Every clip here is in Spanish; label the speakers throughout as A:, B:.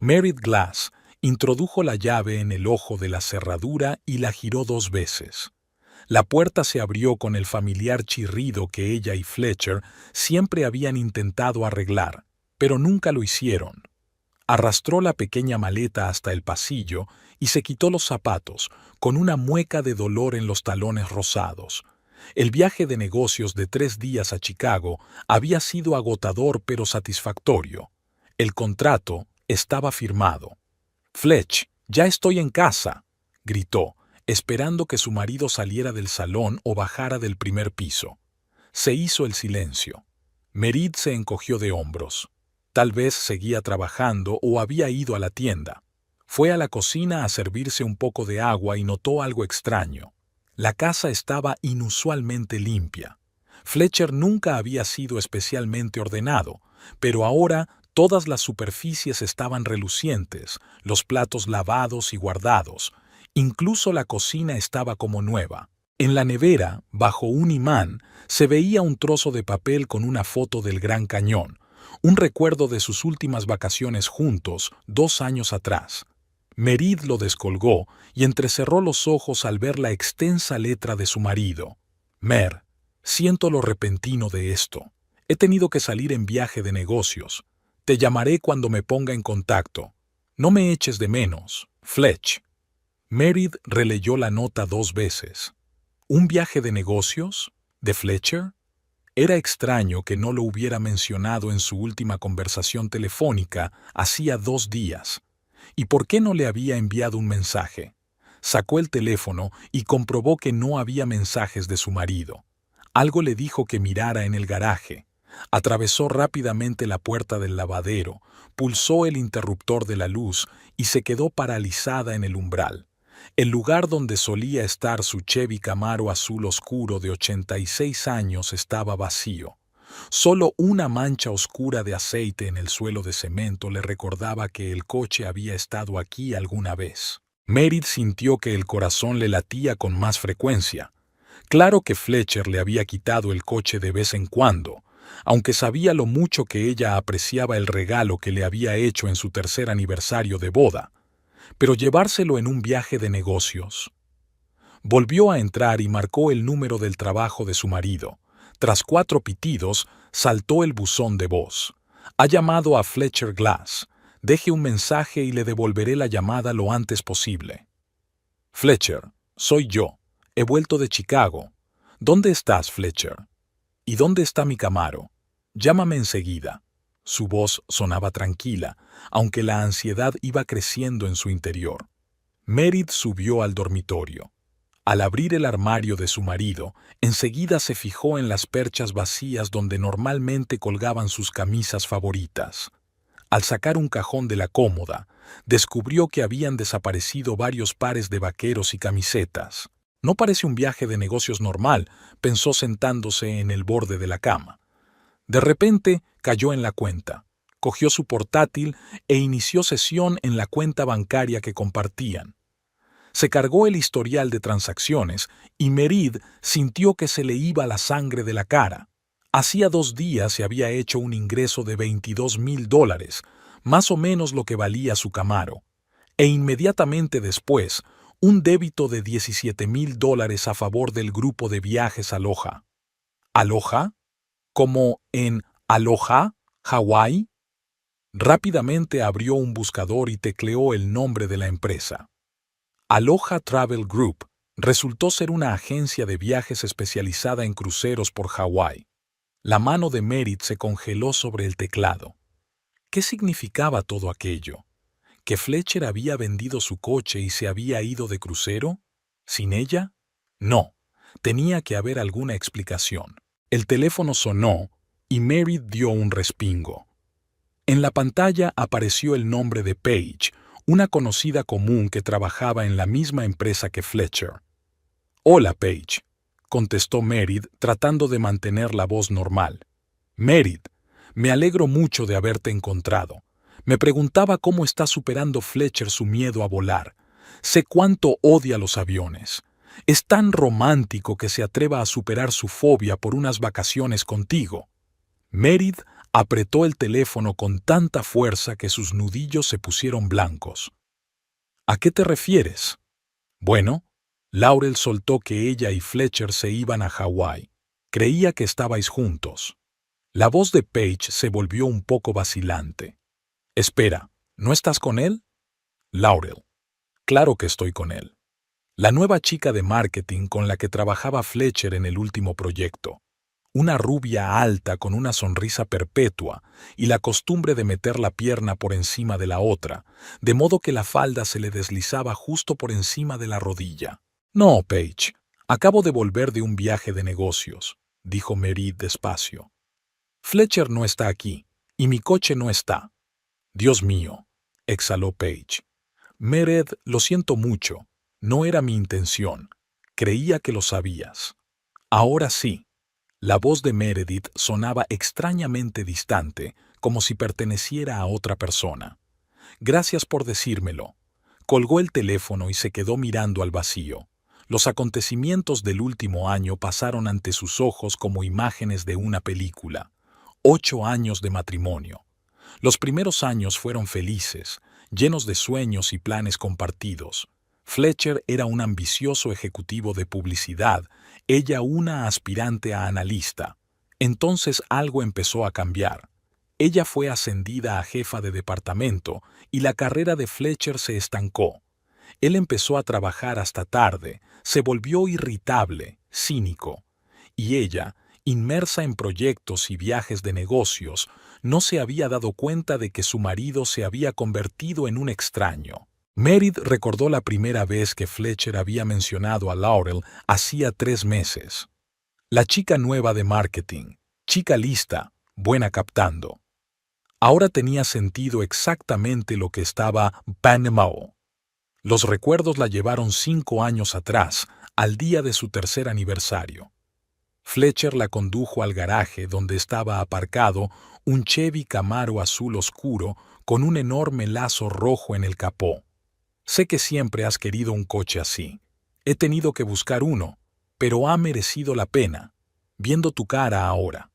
A: Merritt Glass introdujo la llave en el ojo de la cerradura y la giró 2 veces. La puerta se abrió con el familiar chirrido que ella y Fletcher siempre habían intentado arreglar, pero nunca lo hicieron. Arrastró la pequeña maleta hasta el pasillo y se quitó los zapatos, con una mueca de dolor en los talones rosados. El viaje de negocios de 3 días a Chicago había sido agotador pero satisfactorio. El contrato estaba firmado. «Fletch, ya estoy en casa», gritó, esperando que su marido saliera del salón o bajara del primer piso. Se hizo el silencio. Merritt se encogió de hombros. Tal vez seguía trabajando o había ido a la tienda. Fue a la cocina a servirse un poco de agua y notó algo extraño. La casa estaba inusualmente limpia. Fletcher nunca había sido especialmente ordenado, pero ahora todas las superficies estaban relucientes, los platos lavados y guardados. Incluso la cocina estaba como nueva. En la nevera, bajo un imán, se veía un trozo de papel con una foto del Gran Cañón, un recuerdo de sus últimas vacaciones juntos 2 años atrás. Merritt lo descolgó y entrecerró los ojos al ver la extensa letra de su marido. «Mer, siento lo repentino de esto. He tenido que salir en viaje de negocios. Te llamaré cuando me ponga en contacto. No me eches de menos, Fletch». Merritt releyó la nota 2 veces. ¿Un viaje de negocios? ¿De Fletcher? Era extraño que no lo hubiera mencionado en su última conversación telefónica hacía 2 días. ¿Y por qué no le había enviado un mensaje? Sacó el teléfono y comprobó que no había mensajes de su marido. Algo le dijo que mirara en el garaje. Atravesó rápidamente la puerta del lavadero, pulsó el interruptor de la luz y se quedó paralizada en el umbral. El lugar donde solía estar su Chevy Camaro azul oscuro de 86 años estaba vacío. Solo una mancha oscura de aceite en el suelo de cemento le recordaba que el coche había estado aquí alguna vez. Merritt sintió que el corazón le latía con más frecuencia. Claro que Fletcher le había quitado el coche de vez en cuando, aunque sabía lo mucho que ella apreciaba el regalo que le había hecho en su 3er aniversario de boda. Pero llevárselo en un viaje de negocios. Volvió a entrar y marcó el número del trabajo de su marido. Tras 4 pitidos, saltó el buzón de voz. «Ha llamado a Fletcher Glass. Deje un mensaje y le devolveré la llamada lo antes posible». «Fletcher, soy yo. He vuelto de Chicago. ¿Dónde estás, Fletcher? ¿Y dónde está mi Camaro? Llámame enseguida». Su voz sonaba tranquila, aunque la ansiedad iba creciendo en su interior. Merritt subió al dormitorio. Al abrir el armario de su marido, enseguida se fijó en las perchas vacías donde normalmente colgaban sus camisas favoritas. Al sacar un cajón de la cómoda, descubrió que habían desaparecido varios pares de vaqueros y camisetas. «No parece un viaje de negocios normal», pensó sentándose en el borde de la cama. De repente cayó en la cuenta, cogió su portátil e inició sesión en la cuenta bancaria que compartían. Se cargó el historial de transacciones y Merritt sintió que se le iba la sangre de la cara. Hacía 2 días se había hecho un ingreso de $22,000, más o menos lo que valía su Camaro, e inmediatamente después un débito de $17,000 a favor del grupo de viajes Aloha. ¿Aloha? ¿Como en Aloha, Hawái? Rápidamente abrió un buscador y tecleó el nombre de la empresa. Aloha Travel Group resultó ser una agencia de viajes especializada en cruceros por Hawái. La mano de Merritt se congeló sobre el teclado. ¿Qué significaba todo aquello? ¿Que Fletcher había vendido su coche y se había ido de crucero? ¿Sin ella? No, tenía que haber alguna explicación. El teléfono sonó y Merritt dio un respingo. En la pantalla apareció el nombre de Paige, una conocida común que trabajaba en la misma empresa que Fletcher. «Hola, Paige», contestó Merritt tratando de mantener la voz normal. «Merritt, me alegro mucho de haberte encontrado. Me preguntaba cómo está superando Fletcher su miedo a volar. Sé cuánto odia los aviones. Es tan romántico que se atreva a superar su fobia por unas vacaciones contigo». Merritt Apretó el teléfono con tanta fuerza que sus nudillos se pusieron blancos. ¿A qué te refieres? Bueno, Laurel soltó que ella y Fletcher se iban a Hawái. Creía que estabais juntos. La voz de Paige se volvió un poco vacilante. Espera, ¿no estás con él? Laurel. Claro que estoy con él. La nueva chica de marketing con la que trabajaba Fletcher en el último proyecto. Una rubia alta con una sonrisa perpetua y la costumbre de meter la pierna por encima de la otra, de modo que la falda se le deslizaba justo por encima de la rodilla. No, Paige, acabo de volver de un viaje de negocios, dijo Meredith despacio. Fletcher no está aquí, y mi coche no está. Dios mío, exhaló Paige. Meredith, lo siento mucho, no era mi intención. Creía que lo sabías. Ahora sí. La voz de Meredith sonaba extrañamente distante, como si perteneciera a otra persona. Gracias por decírmelo. Colgó el teléfono y se quedó mirando al vacío. Los acontecimientos del último año pasaron ante sus ojos como imágenes de una película. 8 años de matrimonio. Los primeros años fueron felices, llenos de sueños y planes compartidos. Fletcher era un ambicioso ejecutivo de publicidad, ella una aspirante a analista. Entonces algo empezó a cambiar. Ella fue ascendida a jefa de departamento y la carrera de Fletcher se estancó. Él empezó a trabajar hasta tarde, se volvió irritable, cínico. Y ella, inmersa en proyectos y viajes de negocios, no se había dado cuenta de que su marido se había convertido en un extraño. Meredith recordó la primera vez que Fletcher había mencionado a Laurel hacía 3 meses. La chica nueva de marketing, chica lista, buena captando. Ahora tenía sentido exactamente lo que estaba Panamao. Los recuerdos la llevaron 5 años atrás, al día de su 3er aniversario. Fletcher la condujo al garaje donde estaba aparcado un Chevy Camaro azul oscuro con un enorme lazo rojo en el capó. Sé que siempre has querido un coche así. He tenido que buscar uno, pero ha merecido la pena, viendo tu cara ahora.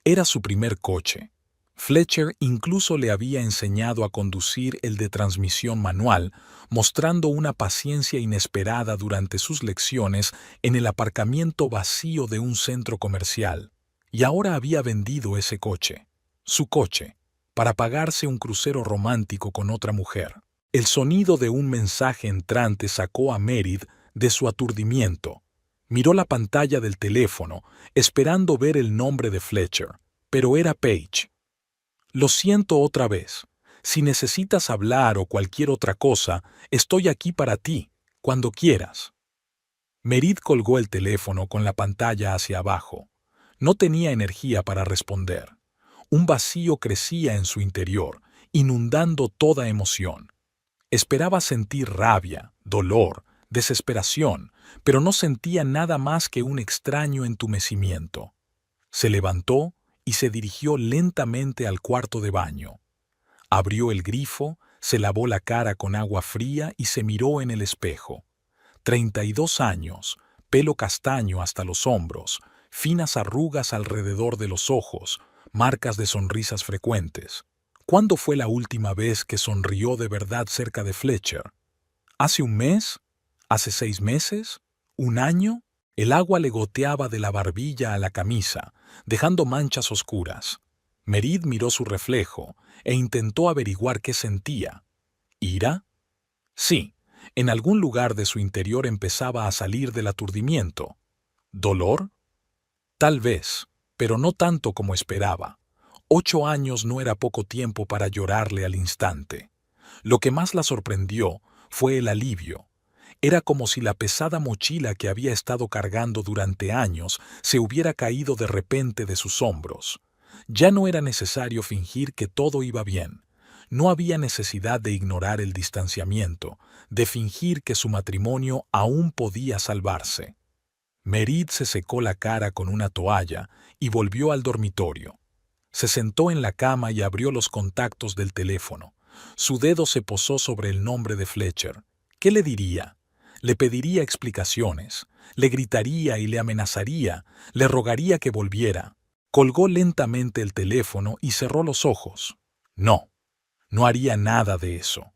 A: Era su primer coche. Fletcher incluso le había enseñado a conducir el de transmisión manual, mostrando una paciencia inesperada durante sus lecciones en el aparcamiento vacío de un centro comercial. Y ahora había vendido ese coche, su coche, para pagarse un crucero romántico con otra mujer. El sonido de un mensaje entrante sacó a Meredith de su aturdimiento. Miró la pantalla del teléfono, esperando ver el nombre de Fletcher, pero era Paige. Lo siento otra vez. Si necesitas hablar o cualquier otra cosa, estoy aquí para ti, cuando quieras. Meredith colgó el teléfono con la pantalla hacia abajo. No tenía energía para responder. Un vacío crecía en su interior, inundando toda emoción. Esperaba sentir rabia, dolor, desesperación, pero no sentía nada más que un extraño entumecimiento. Se levantó y se dirigió lentamente al cuarto de baño. Abrió el grifo, se lavó la cara con agua fría y se miró en el espejo. 32 años, pelo castaño hasta los hombros, finas arrugas alrededor de los ojos, marcas de sonrisas frecuentes. ¿Cuándo fue la última vez que sonrió de verdad cerca de Fletcher? ¿Hace un mes? ¿Hace 6 meses? ¿Un año? El agua le goteaba de la barbilla a la camisa, dejando manchas oscuras. Meredith miró su reflejo e intentó averiguar qué sentía. ¿Ira? Sí, en algún lugar de su interior empezaba a salir del aturdimiento. ¿Dolor? Tal vez, pero no tanto como esperaba. 8 años no era poco tiempo para llorarle al instante. Lo que más la sorprendió fue el alivio. Era como si la pesada mochila que había estado cargando durante años se hubiera caído de repente de sus hombros. Ya no era necesario fingir que todo iba bien. No había necesidad de ignorar el distanciamiento, de fingir que su matrimonio aún podía salvarse. Meredith se secó la cara con una toalla y volvió al dormitorio. Se sentó en la cama y abrió los contactos del teléfono. Su dedo se posó sobre el nombre de Fletcher. ¿Qué le diría? Le pediría explicaciones, le gritaría y le amenazaría, le rogaría que volviera. Colgó lentamente el teléfono y cerró los ojos. No, no haría nada de eso.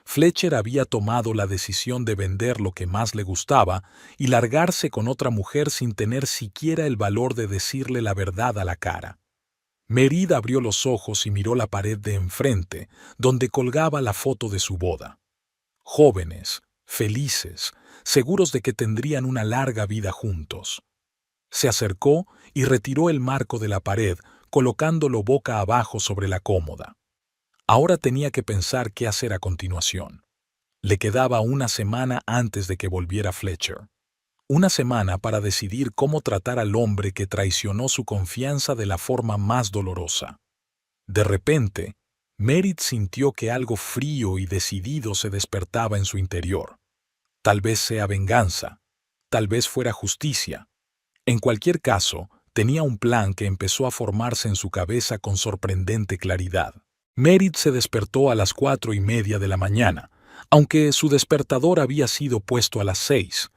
A: Fletcher había tomado la decisión de vender lo que más le gustaba y largarse con otra mujer sin tener siquiera el valor de decirle la verdad a la cara. Merid abrió los ojos y miró la pared de enfrente, donde colgaba la foto de su boda. Jóvenes, felices, seguros de que tendrían una larga vida juntos. Se acercó y retiró el marco de la pared, colocándolo boca abajo sobre la cómoda. Ahora tenía que pensar qué hacer a continuación. Le quedaba una semana antes de que volviera Fletcher. Una semana para decidir cómo tratar al hombre que traicionó su confianza de la forma más dolorosa. De repente, Merid sintió que algo frío y decidido se despertaba en su interior. Tal vez sea venganza, tal vez fuera justicia. En cualquier caso, tenía un plan que empezó a formarse en su cabeza con sorprendente claridad. Merid se despertó a las 4:30 de la mañana, aunque su despertador había sido puesto a las 6.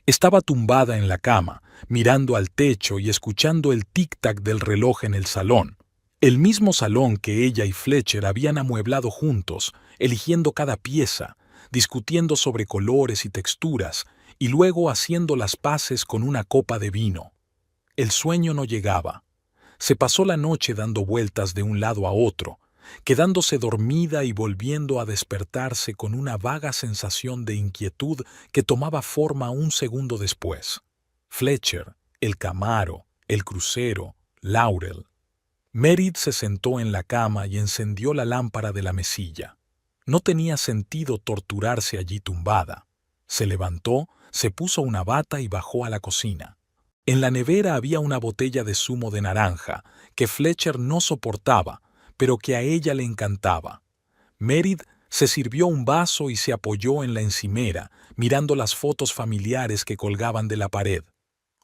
A: Estaba tumbada en la cama, mirando al techo y escuchando el tic-tac del reloj en el salón. El mismo salón que ella y Fletcher habían amueblado juntos, eligiendo cada pieza, discutiendo sobre colores y texturas, y luego haciendo las paces con una copa de vino. El sueño no llegaba. Se pasó la noche dando vueltas de un lado a otro, quedándose dormida y volviendo a despertarse con una vaga sensación de inquietud que tomaba forma un segundo después. Fletcher, el Camaro, el crucero, Laurel. Merid se sentó en la cama y encendió la lámpara de la mesilla. No tenía sentido torturarse allí tumbada. Se levantó, se puso una bata y bajó a la cocina. En la nevera había una botella de zumo de naranja que Fletcher no soportaba, pero que a ella le encantaba. Merid se sirvió un vaso y se apoyó en la encimera, mirando las fotos familiares que colgaban de la pared.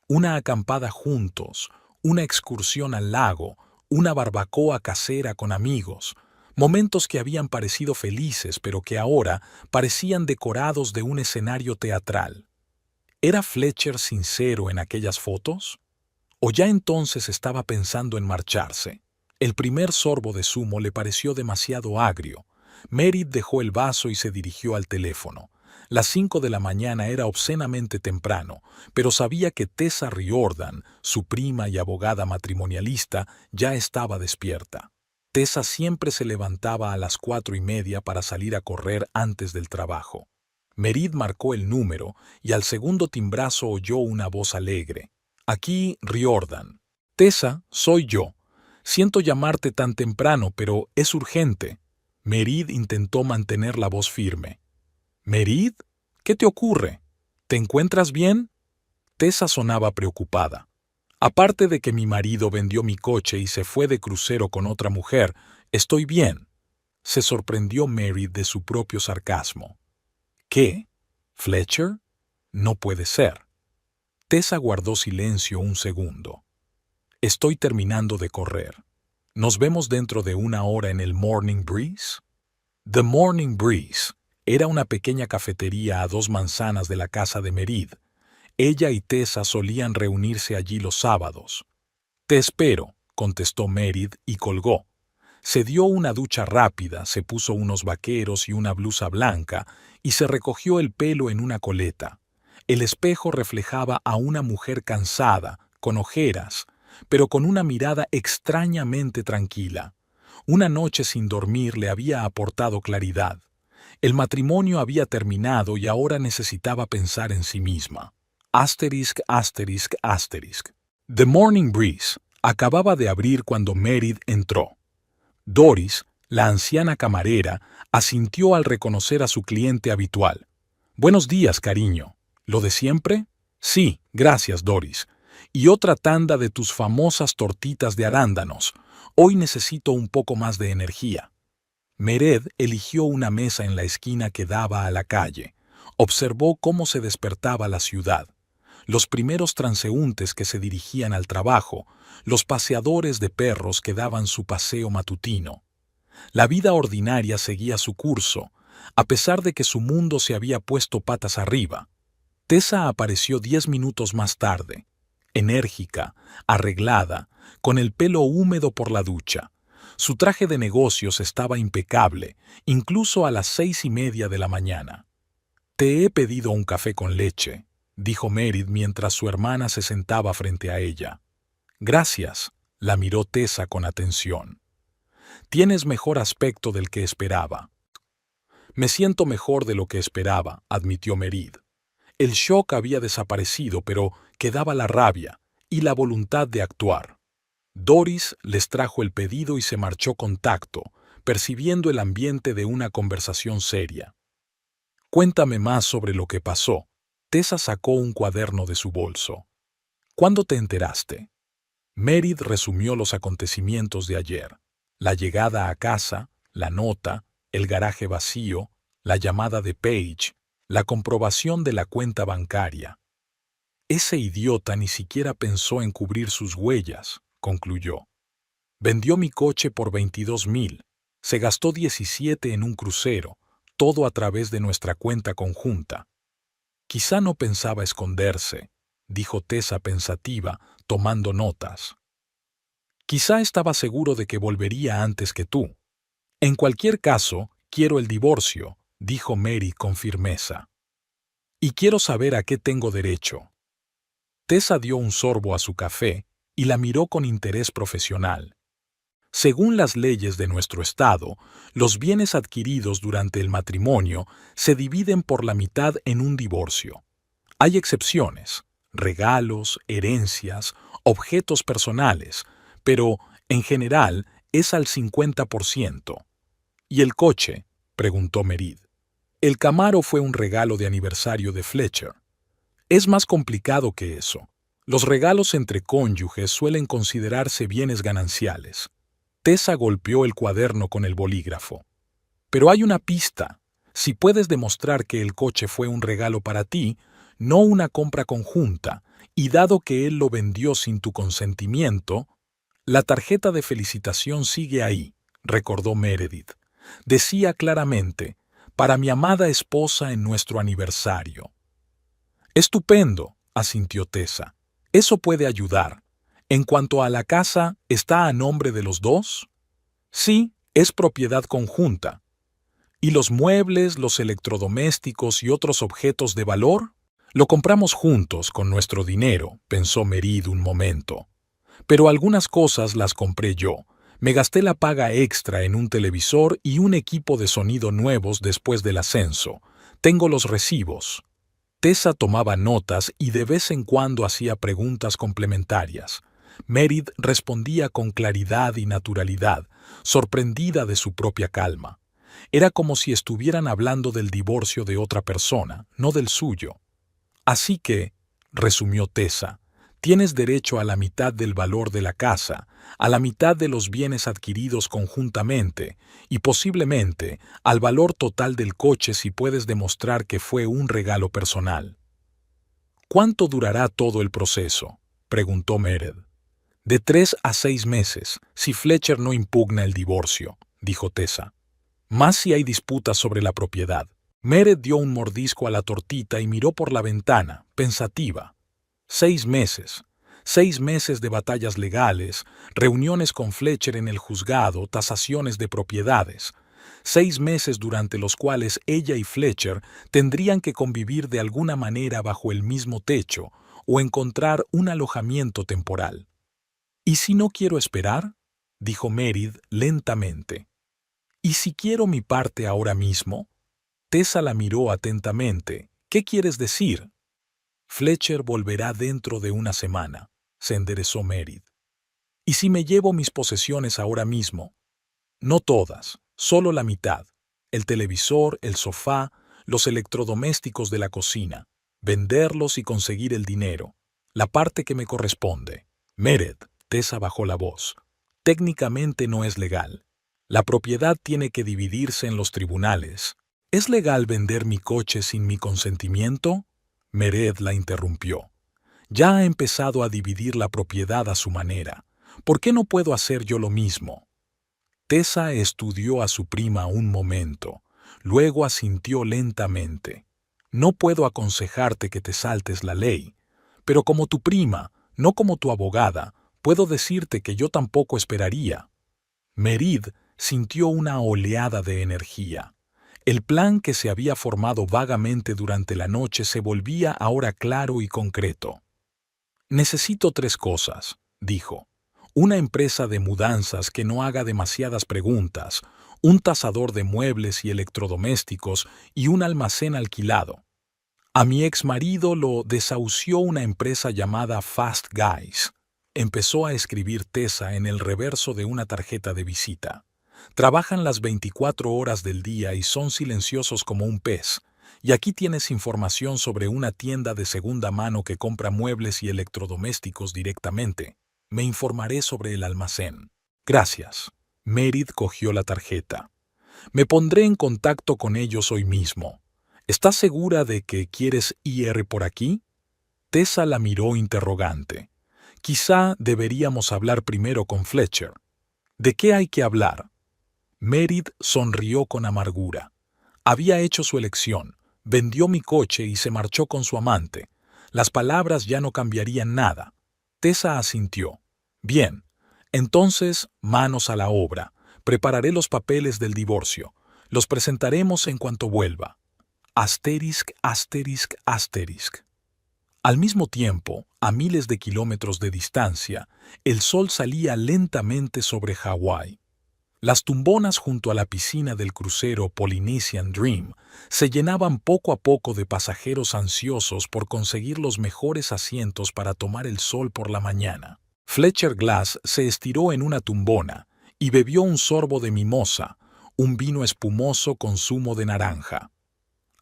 A: Una acampada juntos, una excursión al lago, una barbacoa casera con amigos, momentos que habían parecido felices pero que ahora parecían decorados de un escenario teatral. ¿Era Fletcher sincero en aquellas fotos? ¿O ya entonces estaba pensando en marcharse? El primer sorbo de zumo le pareció demasiado agrio. Merid dejó el vaso y se dirigió al teléfono. Las 5 de la mañana era obscenamente temprano, pero sabía que Tessa Riordan, su prima y abogada matrimonialista, ya estaba despierta. Tessa siempre se levantaba a las 4:30 para salir a correr antes del trabajo. Merid marcó el número y al segundo timbrazo oyó una voz alegre. «Aquí, Riordan». «Tessa, soy yo. Siento llamarte tan temprano, pero es urgente». Merid intentó mantener la voz firme. «¿Merid? ¿Qué te ocurre? ¿Te encuentras bien?» Tessa sonaba preocupada. «Aparte de que mi marido vendió mi coche y se fue de crucero con otra mujer, estoy bien». Se sorprendió Merid de su propio sarcasmo. «¿Qué? ¿Fletcher? No puede ser». Tessa guardó silencio un segundo. «Estoy terminando de correr. ¿Nos vemos dentro de una hora en el Morning Breeze?» The Morning Breeze era una pequeña cafetería a 2 manzanas de la casa de Merid. Ella y Tessa solían reunirse allí los sábados. «Te espero», contestó Merid y colgó. Se dio una ducha rápida, se puso unos vaqueros y una blusa blanca y se recogió el pelo en una coleta. El espejo reflejaba a una mujer cansada, con ojeras, pero con una mirada extrañamente tranquila. Una noche sin dormir le había aportado claridad. El matrimonio había terminado y ahora necesitaba pensar en sí misma. Asterisk, asterisk, asterisk. The Morning Breeze acababa de abrir cuando Merid entró. Doris, la anciana camarera, asintió al reconocer a su cliente habitual. «Buenos días, cariño. ¿Lo de siempre?» «Sí, gracias, Doris. Y otra tanda de tus famosas tortitas de arándanos. Hoy necesito un poco más de energía». Mered eligió una mesa en la esquina que daba a la calle. Observó cómo se despertaba la ciudad. Los primeros transeúntes que se dirigían al trabajo, los paseadores de perros que daban su paseo matutino. La vida ordinaria seguía su curso, a pesar de que su mundo se había puesto patas arriba. Tessa apareció 10 minutos más tarde. enérgica, arreglada, con el pelo húmedo por la ducha. Su traje de negocios estaba impecable, incluso a las 6:30 de la mañana. «Te he pedido un café con leche», dijo Meredith mientras su hermana se sentaba frente a ella. «Gracias», la miró Tessa con atención. «Tienes mejor aspecto del que esperaba». «Me siento mejor de lo que esperaba», admitió Meredith. El shock había desaparecido, pero quedaba la rabia y la voluntad de actuar. Doris les trajo el pedido y se marchó con tacto, percibiendo el ambiente de una conversación seria. «Cuéntame más sobre lo que pasó». Tessa sacó un cuaderno de su bolso. «¿Cuándo te enteraste?» Meredith resumió los acontecimientos de ayer: la llegada a casa, la nota, el garaje vacío, la llamada de Paige, la comprobación de la cuenta bancaria. «Ese idiota ni siquiera pensó en cubrir sus huellas», concluyó. «Vendió mi coche por 22,000, se gastó 17 en un crucero, todo a través de nuestra cuenta conjunta». «Quizá no pensaba esconderse», dijo Tessa pensativa, tomando notas. «Quizá estaba seguro de que volvería antes que tú. En cualquier caso, quiero el divorcio», dijo Mary con firmeza. «Y quiero saber a qué tengo derecho». Tessa dio un sorbo a su café y la miró con interés profesional. «Según las leyes de nuestro estado, los bienes adquiridos durante el matrimonio se dividen por la mitad en un divorcio. Hay excepciones, regalos, herencias, objetos personales, pero, en general, es al 50%. «¿Y el coche?», preguntó Meredith. «El Camaro fue un regalo de aniversario de Fletcher». «Es más complicado que eso. Los regalos entre cónyuges suelen considerarse bienes gananciales». Tessa golpeó el cuaderno con el bolígrafo. «Pero hay una pista. Si puedes demostrar que el coche fue un regalo para ti, no una compra conjunta, y dado que él lo vendió sin tu consentimiento, la tarjeta de felicitación sigue ahí», recordó Meredith. «Decía claramente, para mi amada esposa en nuestro aniversario». «Estupendo», asintió Tessa. «Eso puede ayudar. En cuanto a la casa, ¿está a nombre de los dos?» «Sí, es propiedad conjunta». «¿Y los muebles, los electrodomésticos y otros objetos de valor?» «Lo compramos juntos con nuestro dinero», pensó Meredith un momento. «Pero algunas cosas las compré yo. Me gasté la paga extra en un televisor y un equipo de sonido nuevos después del ascenso. Tengo los recibos». Tessa tomaba notas y de vez en cuando hacía preguntas complementarias. Meredith respondía con claridad y naturalidad, sorprendida de su propia calma. Era como si estuvieran hablando del divorcio de otra persona, no del suyo. «Así que», resumió Tessa, «tienes derecho a la mitad del valor de la casa, a la mitad de los bienes adquiridos conjuntamente y posiblemente al valor total del coche si puedes demostrar que fue un regalo personal». «¿Cuánto durará todo el proceso?», preguntó Meredith. «De 3 a 6 meses, si Fletcher no impugna el divorcio», dijo Tessa. «Más si hay disputas sobre la propiedad». Meredith dio un mordisco a la tortita y miró por la ventana, pensativa. 6 meses. 6 meses de batallas legales, reuniones con Fletcher en el juzgado, tasaciones de propiedades. 6 meses durante los cuales ella y Fletcher tendrían que convivir de alguna manera bajo el mismo techo o encontrar un alojamiento temporal. «¿Y si no quiero esperar?», dijo Meredith lentamente. «¿Y si quiero mi parte ahora mismo?». Tessa la miró atentamente. «¿Qué quieres decir?». «Fletcher volverá dentro de una semana», se enderezó Meredith. «¿Y si me llevo mis posesiones ahora mismo?». «No todas, solo la mitad. El televisor, el sofá, los electrodomésticos de la cocina. Venderlos y conseguir el dinero. La parte que me corresponde». «Meredith», Tessa bajó la voz, «técnicamente no es legal. La propiedad tiene que dividirse en los tribunales. ¿Es legal vender mi coche sin mi consentimiento?». Meredith la interrumpió. «Ya ha empezado a dividir la propiedad a su manera. ¿Por qué no puedo hacer yo lo mismo?». Tessa estudió a su prima un momento. Luego asintió lentamente. «No puedo aconsejarte que te saltes la ley, pero como tu prima, No como tu abogada, puedo decirte que yo tampoco esperaría. Merid sintió una oleada de energía. El plan que se había formado vagamente durante la noche se volvía ahora claro y concreto. Necesito 3 cosas, dijo. Una empresa de mudanzas que no haga demasiadas preguntas, un tasador de muebles y electrodomésticos y un almacén alquilado. A mi exmarido lo desahució una empresa llamada Fast Guys. Empezó a escribir Tessa en el reverso de una tarjeta de visita. Trabajan las 24 horas del día y son silenciosos como un pez. Y aquí tienes información sobre una tienda de segunda mano que compra muebles y electrodomésticos directamente. Me informaré sobre el almacén. Gracias. Merid cogió la tarjeta. Me pondré en contacto con ellos hoy mismo. ¿Estás segura de que quieres ir por aquí? Tessa la miró interrogante. Quizá deberíamos hablar primero con Fletcher. ¿De qué hay que hablar? Merid sonrió con amargura. Había hecho su elección, vendió mi coche y se marchó con su amante. Las palabras ya no cambiarían nada. Tessa asintió. Bien, entonces manos a la obra. Prepararé los papeles del divorcio. Los presentaremos en cuanto vuelva. Asterisk, asterisk, asterisk. Al mismo tiempo, a miles de kilómetros de distancia, el sol salía lentamente sobre Hawái. Las tumbonas junto a la piscina del crucero Polynesian Dream se llenaban poco a poco de pasajeros ansiosos por conseguir los mejores asientos para tomar el sol por la mañana. Fletcher Glass se estiró en una tumbona y bebió un sorbo de mimosa, un vino espumoso con zumo de naranja.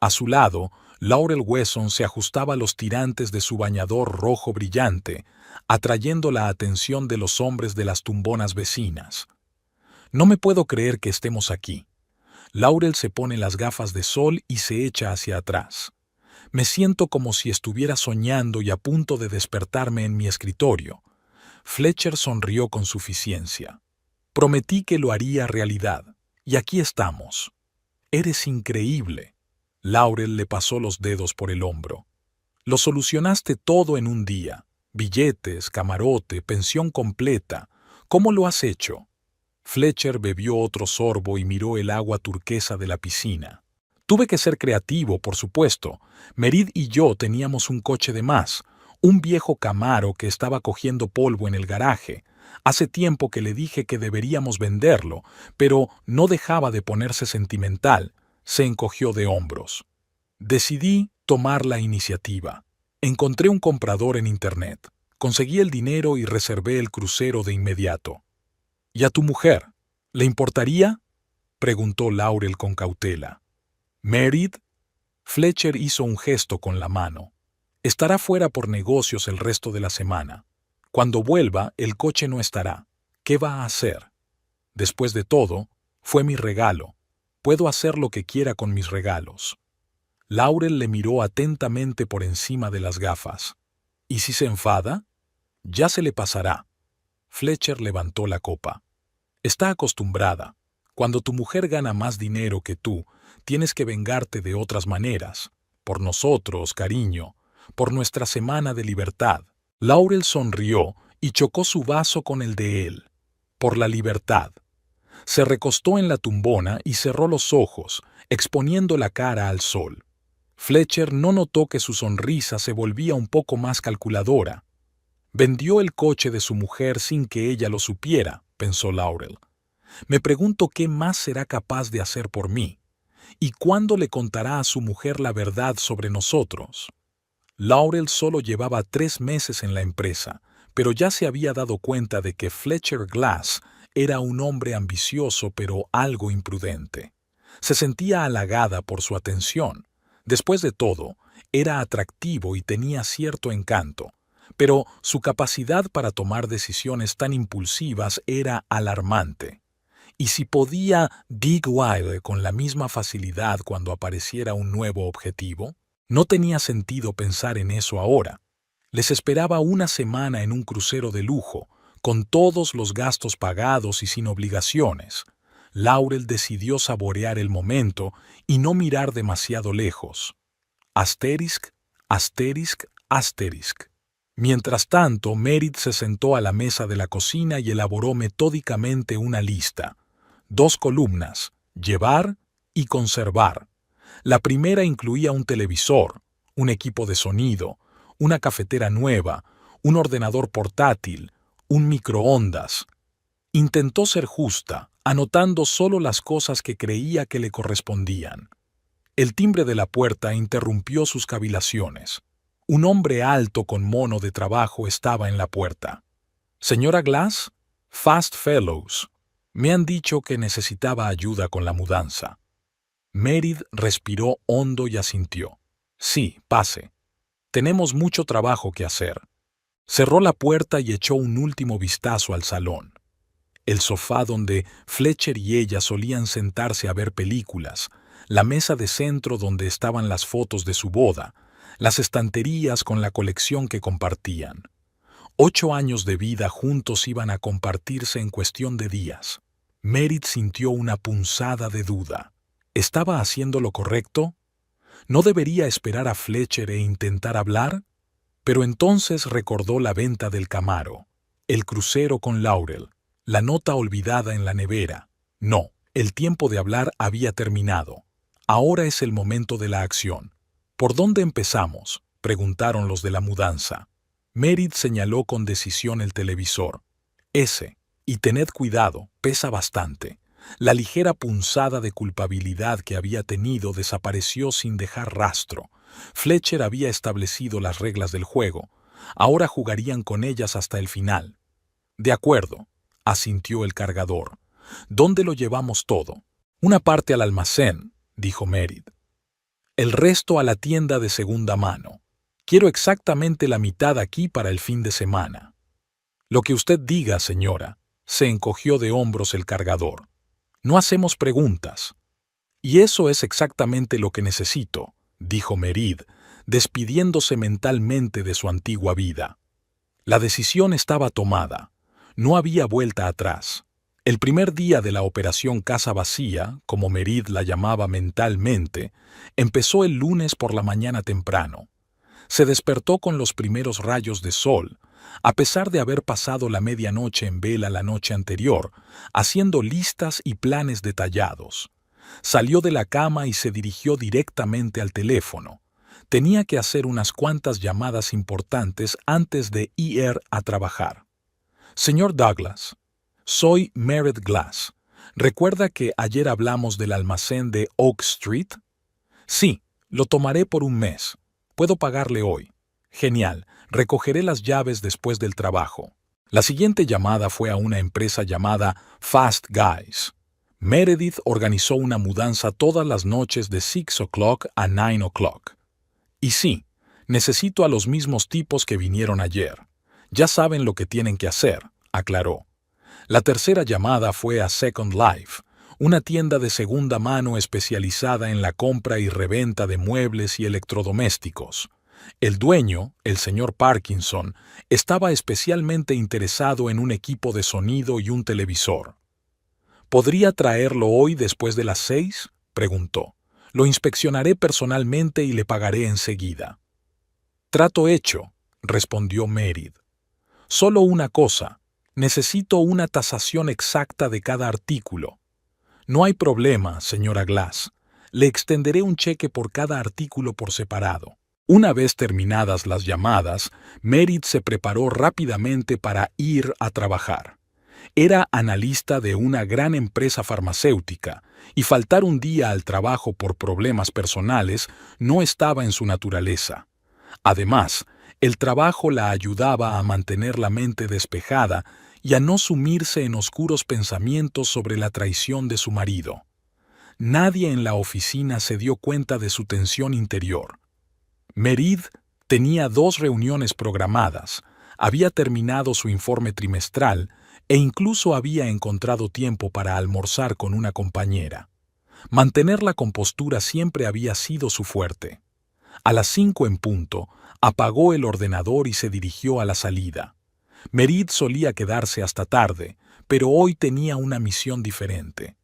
A: A su lado, Laurel Wesson se ajustaba los tirantes de su bañador rojo brillante, atrayendo la atención de los hombres de las tumbonas vecinas. No me puedo creer que estemos aquí. Laurel se pone las gafas de sol y se echa hacia atrás. Me siento como si estuviera soñando y a punto de despertarme en mi escritorio. Fletcher sonrió con suficiencia. Prometí que lo haría realidad, y aquí estamos. Eres increíble. Laurel le pasó los dedos por el hombro. Lo solucionaste todo en un día. Billetes, camarote, pensión completa. ¿Cómo lo has hecho? Fletcher bebió otro sorbo y miró el agua turquesa de la piscina. Tuve que ser creativo, por supuesto. Merid y yo teníamos un coche de más, un viejo Camaro que estaba cogiendo polvo en el garaje. Hace tiempo que le dije que deberíamos venderlo, pero no dejaba de ponerse sentimental. Se encogió de hombros. Decidí tomar la iniciativa. Encontré un comprador en Internet. Conseguí el dinero y reservé el crucero de inmediato. ¿Y a tu mujer? ¿Le importaría? Preguntó Laurel con cautela. ¿Merid? Fletcher hizo un gesto con la mano. Estará fuera por negocios el resto de la semana. Cuando vuelva, el coche no estará. ¿Qué va a hacer? Después de todo, fue mi regalo. Puedo hacer lo que quiera con mis regalos. Laurel le miró atentamente por encima de las gafas. ¿Y si se enfada? Ya se le pasará. Fletcher levantó la copa. Está acostumbrada. Cuando tu mujer gana más dinero que tú, tienes que vengarte de otras maneras. Por nosotros, cariño. Por nuestra semana de libertad. Laurel sonrió y chocó su vaso con el de él. Por la libertad. Se recostó en la tumbona y cerró los ojos, exponiendo la cara al sol. Fletcher no notó que su sonrisa se volvía un poco más calculadora. Vendió el coche de su mujer sin que ella lo supiera, pensó Laurel. Me pregunto qué más será capaz de hacer por mí. ¿Y cuándo le contará a su mujer la verdad sobre nosotros? Laurel solo llevaba 3 meses en la empresa, pero ya se había dado cuenta de que Fletcher Glass era un hombre ambicioso pero algo imprudente. Se sentía halagada por su atención. Después de todo, era atractivo y tenía cierto encanto, pero su capacidad para tomar decisiones tan impulsivas era alarmante. Y si podía dig wild con la misma facilidad cuando apareciera un nuevo objetivo, no tenía sentido pensar en eso ahora. Les esperaba una semana en un crucero de lujo, con todos los gastos pagados y sin obligaciones. Laurel decidió saborear el momento y no mirar demasiado lejos. Asterisk, asterisk, asterisk. Mientras tanto, Meredith se sentó a la mesa de la cocina y elaboró metódicamente una lista. 2 columnas: llevar y conservar. La primera incluía un televisor, un equipo de sonido, una cafetera nueva, un ordenador portátil, un microondas. Intentó ser justa, anotando solo las cosas que creía que le correspondían. El timbre de la puerta interrumpió sus cavilaciones. Un hombre alto con mono de trabajo estaba en la puerta. «Señora Glass, Fast Fellows. Me han dicho que necesitaba ayuda con la mudanza». Meredith respiró hondo y asintió. «Sí, pase. Tenemos mucho trabajo que hacer». Cerró la puerta y echó un último vistazo al salón. El sofá donde Fletcher y ella solían sentarse a ver películas, la mesa de centro donde estaban las fotos de su boda, las estanterías con la colección que compartían. 8 años de vida juntos iban a compartirse en cuestión de días. Meredith sintió una punzada de duda. ¿Estaba haciendo lo correcto? ¿No debería esperar a Fletcher e intentar hablar? Pero entonces recordó la venta del Camaro, el crucero con Laurel, la nota olvidada en la nevera. No, el tiempo de hablar había terminado. Ahora es el momento de la acción. ¿Por dónde empezamos?, preguntaron los de la mudanza. Meredith señaló con decisión el televisor. Ese, y tened cuidado, pesa bastante. La ligera punzada de culpabilidad que había tenido desapareció sin dejar rastro. Fletcher había establecido las reglas del juego. Ahora jugarían con ellas hasta el final. «De acuerdo», asintió el cargador. «¿Dónde lo llevamos todo?» «Una parte al almacén», dijo Meredith. «El resto a la tienda de segunda mano. Quiero exactamente la mitad aquí para el fin de semana». «Lo que usted diga, señora», se encogió de hombros el cargador. «No hacemos preguntas». «Y eso es exactamente lo que necesito», dijo Meredith, despidiéndose mentalmente de su antigua vida. La decisión estaba tomada. No había vuelta atrás. El primer día de la operación Casa Vacía, como Meredith la llamaba mentalmente, empezó el lunes por la mañana temprano. Se despertó con los primeros rayos de sol, a pesar de haber pasado la medianoche en vela la noche anterior, haciendo listas y planes detallados. Salió de la cama y se dirigió directamente al teléfono. Tenía que hacer unas cuantas llamadas importantes antes de ir a trabajar. «Señor Douglas, soy Meredith Glass. ¿Recuerda que ayer hablamos del almacén de Oak Street?» «Sí, lo tomaré por un mes. Puedo pagarle hoy». «Genial, recogeré las llaves después del trabajo». La siguiente llamada fue a una empresa llamada Fast Guys. Meredith organizó una mudanza todas las noches de 6 o'clock a 9 o'clock. «Y sí, necesito a los mismos tipos que vinieron ayer. Ya saben lo que tienen que hacer», aclaró. La tercera llamada fue a Second Life, una tienda de segunda mano especializada en la compra y reventa de muebles y electrodomésticos. El dueño, el señor Parkinson, estaba especialmente interesado en un equipo de sonido y un televisor. «¿Podría traerlo hoy después de las 6?» preguntó. «Lo inspeccionaré personalmente y le pagaré enseguida». «Trato hecho», respondió Meredith. «Solo una cosa. Necesito una tasación exacta de cada artículo». «No hay problema, señora Glass. Le extenderé un cheque por cada artículo por separado». Una vez terminadas las llamadas, Meredith se preparó rápidamente para ir a trabajar. Era analista de una gran empresa farmacéutica, y faltar un día al trabajo por problemas personales no estaba en su naturaleza. Además, el trabajo la ayudaba a mantener la mente despejada y a no sumirse en oscuros pensamientos sobre la traición de su marido. Nadie en la oficina se dio cuenta de su tensión interior. Meredith tenía 2 reuniones programadas, había terminado su informe trimestral e incluso había encontrado tiempo para almorzar con una compañera. Mantener la compostura siempre había sido su fuerte. A las 5 en punto, apagó el ordenador y se dirigió a la salida. Meredith solía quedarse hasta tarde, pero hoy tenía una misión diferente.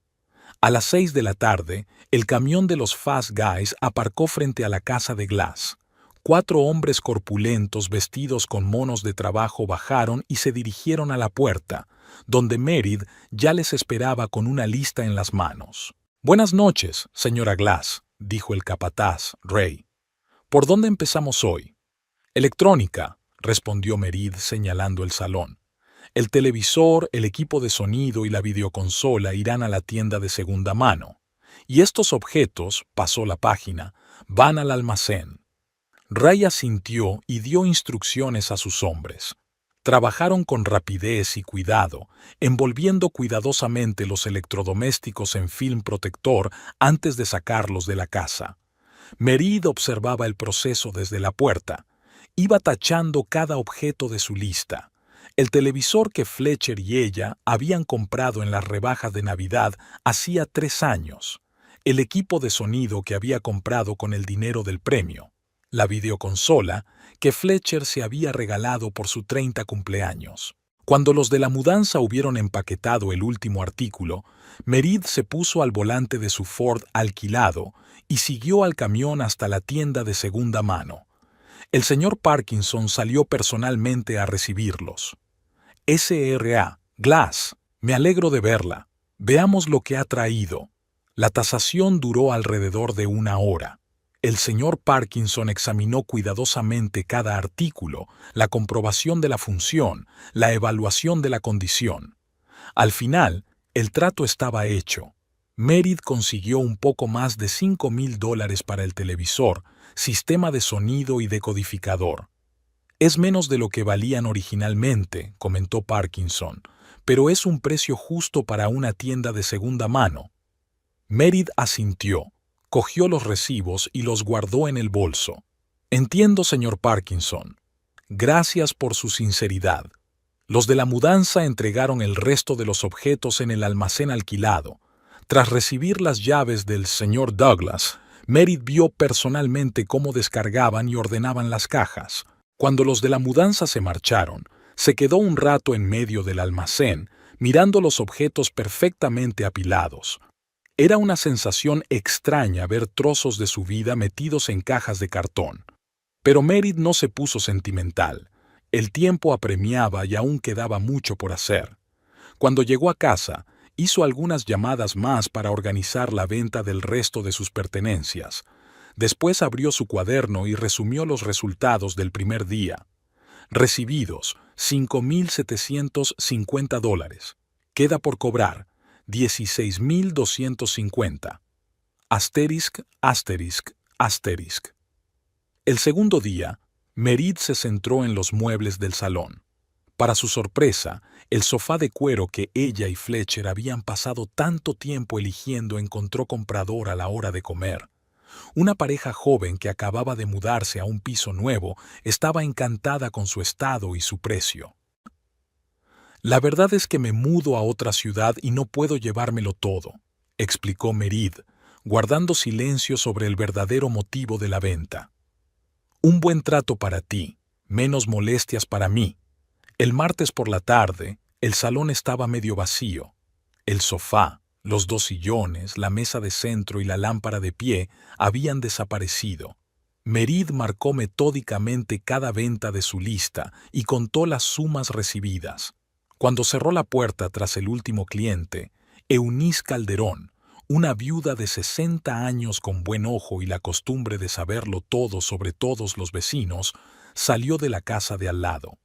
A: A las 6 de la tarde, el camión de los Fast Guys aparcó frente a la casa de Glass. 4 hombres corpulentos vestidos con monos de trabajo bajaron y se dirigieron a la puerta, donde Meredith ya les esperaba con una lista en las manos. «Buenas noches, señora Glass», dijo el capataz, Ray. «¿Por dónde empezamos hoy?» «Electrónica», respondió Meredith señalando el salón. «El televisor, el equipo de sonido y la videoconsola irán a la tienda de segunda mano. Y estos objetos», pasó la página, «van al almacén». Ray asintió y dio instrucciones a sus hombres. Trabajaron con rapidez y cuidado, envolviendo cuidadosamente los electrodomésticos en film protector antes de sacarlos de la casa. Meredith observaba el proceso desde la puerta. Iba tachando cada objeto de su lista. El televisor que Fletcher y ella habían comprado en las rebajas de Navidad hacía 3 años. El equipo de sonido que había comprado con el dinero del premio. La videoconsola que Fletcher se había regalado por su 30 cumpleaños. Cuando los de la mudanza hubieron empaquetado el último artículo, Meredith se puso al volante de su Ford alquilado y siguió al camión hasta la tienda de segunda mano. El señor Parkinson salió personalmente a recibirlos. «S.R.A. Glass, me alegro de verla. Veamos lo que ha traído». La tasación duró alrededor de 1 hora. El señor Parkinson examinó cuidadosamente cada artículo, la comprobación de la función, la evaluación de la condición. Al final, el trato estaba hecho. Meredith consiguió un poco más de $5,000 para el televisor, sistema de sonido y decodificador. «Es menos de lo que valían originalmente», comentó Parkinson, «pero es un precio justo para una tienda de segunda mano». Meredith asintió. Cogió los recibos y los guardó en el bolso. «Entiendo, señor Parkinson. Gracias por su sinceridad». Los de la mudanza entregaron el resto de los objetos en el almacén alquilado. Tras recibir las llaves del señor Douglas, Meredith vio personalmente cómo descargaban y ordenaban las cajas. Cuando los de la mudanza se marcharon, se quedó un rato en medio del almacén, mirando los objetos perfectamente apilados. Era una sensación extraña ver trozos de su vida metidos en cajas de cartón. Pero Meredith no se puso sentimental. El tiempo apremiaba y aún quedaba mucho por hacer. Cuando llegó a casa, hizo algunas llamadas más para organizar la venta del resto de sus pertenencias. Después abrió su cuaderno y resumió los resultados del primer día. Recibidos, $5,750. Queda por cobrar, $16,250. Asterisc, asterisc, asterisc. El segundo día, Meredith se centró en los muebles del salón. Para su sorpresa, el sofá de cuero que ella y Fletcher habían pasado tanto tiempo eligiendo encontró comprador a la hora de comer. Una pareja joven que acababa de mudarse a un piso nuevo estaba encantada con su estado y su precio. «La verdad es que me mudo a otra ciudad y no puedo llevármelo todo», explicó Meredith, guardando silencio sobre el verdadero motivo de la venta. «Un buen trato para ti, menos molestias para mí». El martes por la tarde, el salón estaba medio vacío. El sofá, los 2 sillones, la mesa de centro y la lámpara de pie habían desaparecido. Meredith marcó metódicamente cada venta de su lista y contó las sumas recibidas. Cuando cerró la puerta tras el último cliente, Eunice Calderón, una viuda de 60 años con buen ojo y la costumbre de saberlo todo sobre todos los vecinos, salió de la casa de al lado.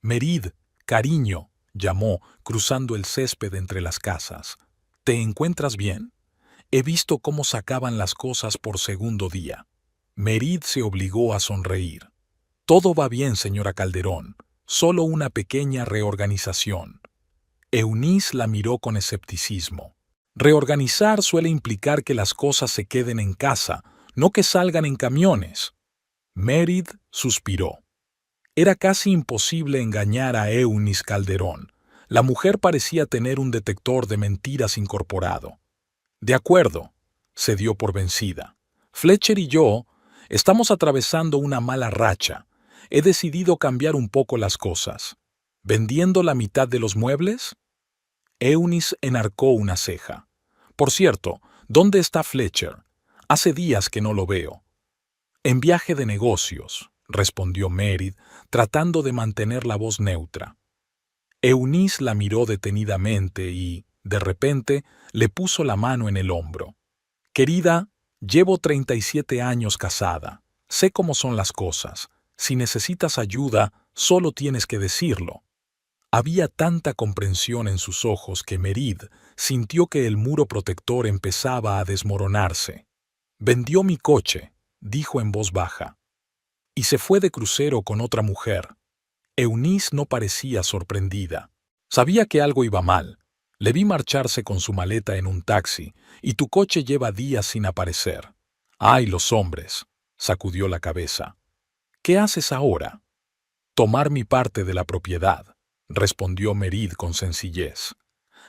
A: «Meredith, cariño», llamó, cruzando el césped entre las casas. «¿Te encuentras bien? He visto cómo sacaban las cosas por segundo día». Meredith se obligó a sonreír. «Todo va bien, señora Calderón. Solo una pequeña reorganización». Eunice la miró con escepticismo. «Reorganizar suele implicar que las cosas se queden en casa, no que salgan en camiones». Meredith suspiró. Era casi imposible engañar a Eunice Calderón. La mujer parecía tener un detector de mentiras incorporado. «De acuerdo», se dio por vencida. «Fletcher y yo estamos atravesando una mala racha. He decidido cambiar un poco las cosas». «¿Vendiendo la mitad de los muebles?» Eunice enarcó una ceja. «Por cierto, ¿dónde está Fletcher? Hace días que no lo veo». En viaje de negocios, respondió Merid, tratando de mantener la voz neutra. Eunice la miró detenidamente y, de repente, le puso la mano en el hombro. Querida, llevo 37 años casada. Sé cómo son las cosas. Si necesitas ayuda, solo tienes que decirlo. Había tanta comprensión en sus ojos que Merid sintió que el muro protector empezaba a desmoronarse. Vendió mi coche, dijo en voz baja, y se fue de crucero con otra mujer. Eunice no parecía sorprendida. Sabía que algo iba mal. Le vi marcharse con su maleta en un taxi, y tu coche lleva días sin aparecer. ¡Ay, los hombres! Sacudió la cabeza. ¿Qué haces ahora? Tomar mi parte de la propiedad, respondió Merid con sencillez.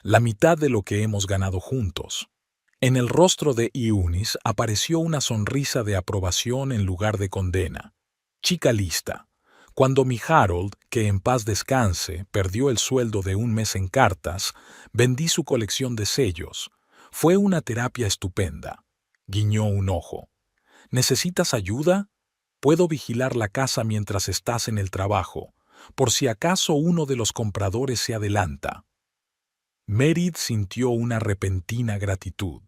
A: La mitad de lo que hemos ganado juntos. En el rostro de Eunice apareció una sonrisa de aprobación en lugar de condena. Chica lista. Cuando mi Harold, que en paz descanse, perdió el sueldo de un mes en cartas, vendí su colección de sellos. Fue una terapia estupenda. Guiñó un ojo. ¿Necesitas ayuda? Puedo vigilar la casa mientras estás en el trabajo, por si acaso uno de los compradores se adelanta. Merid sintió una repentina gratitud.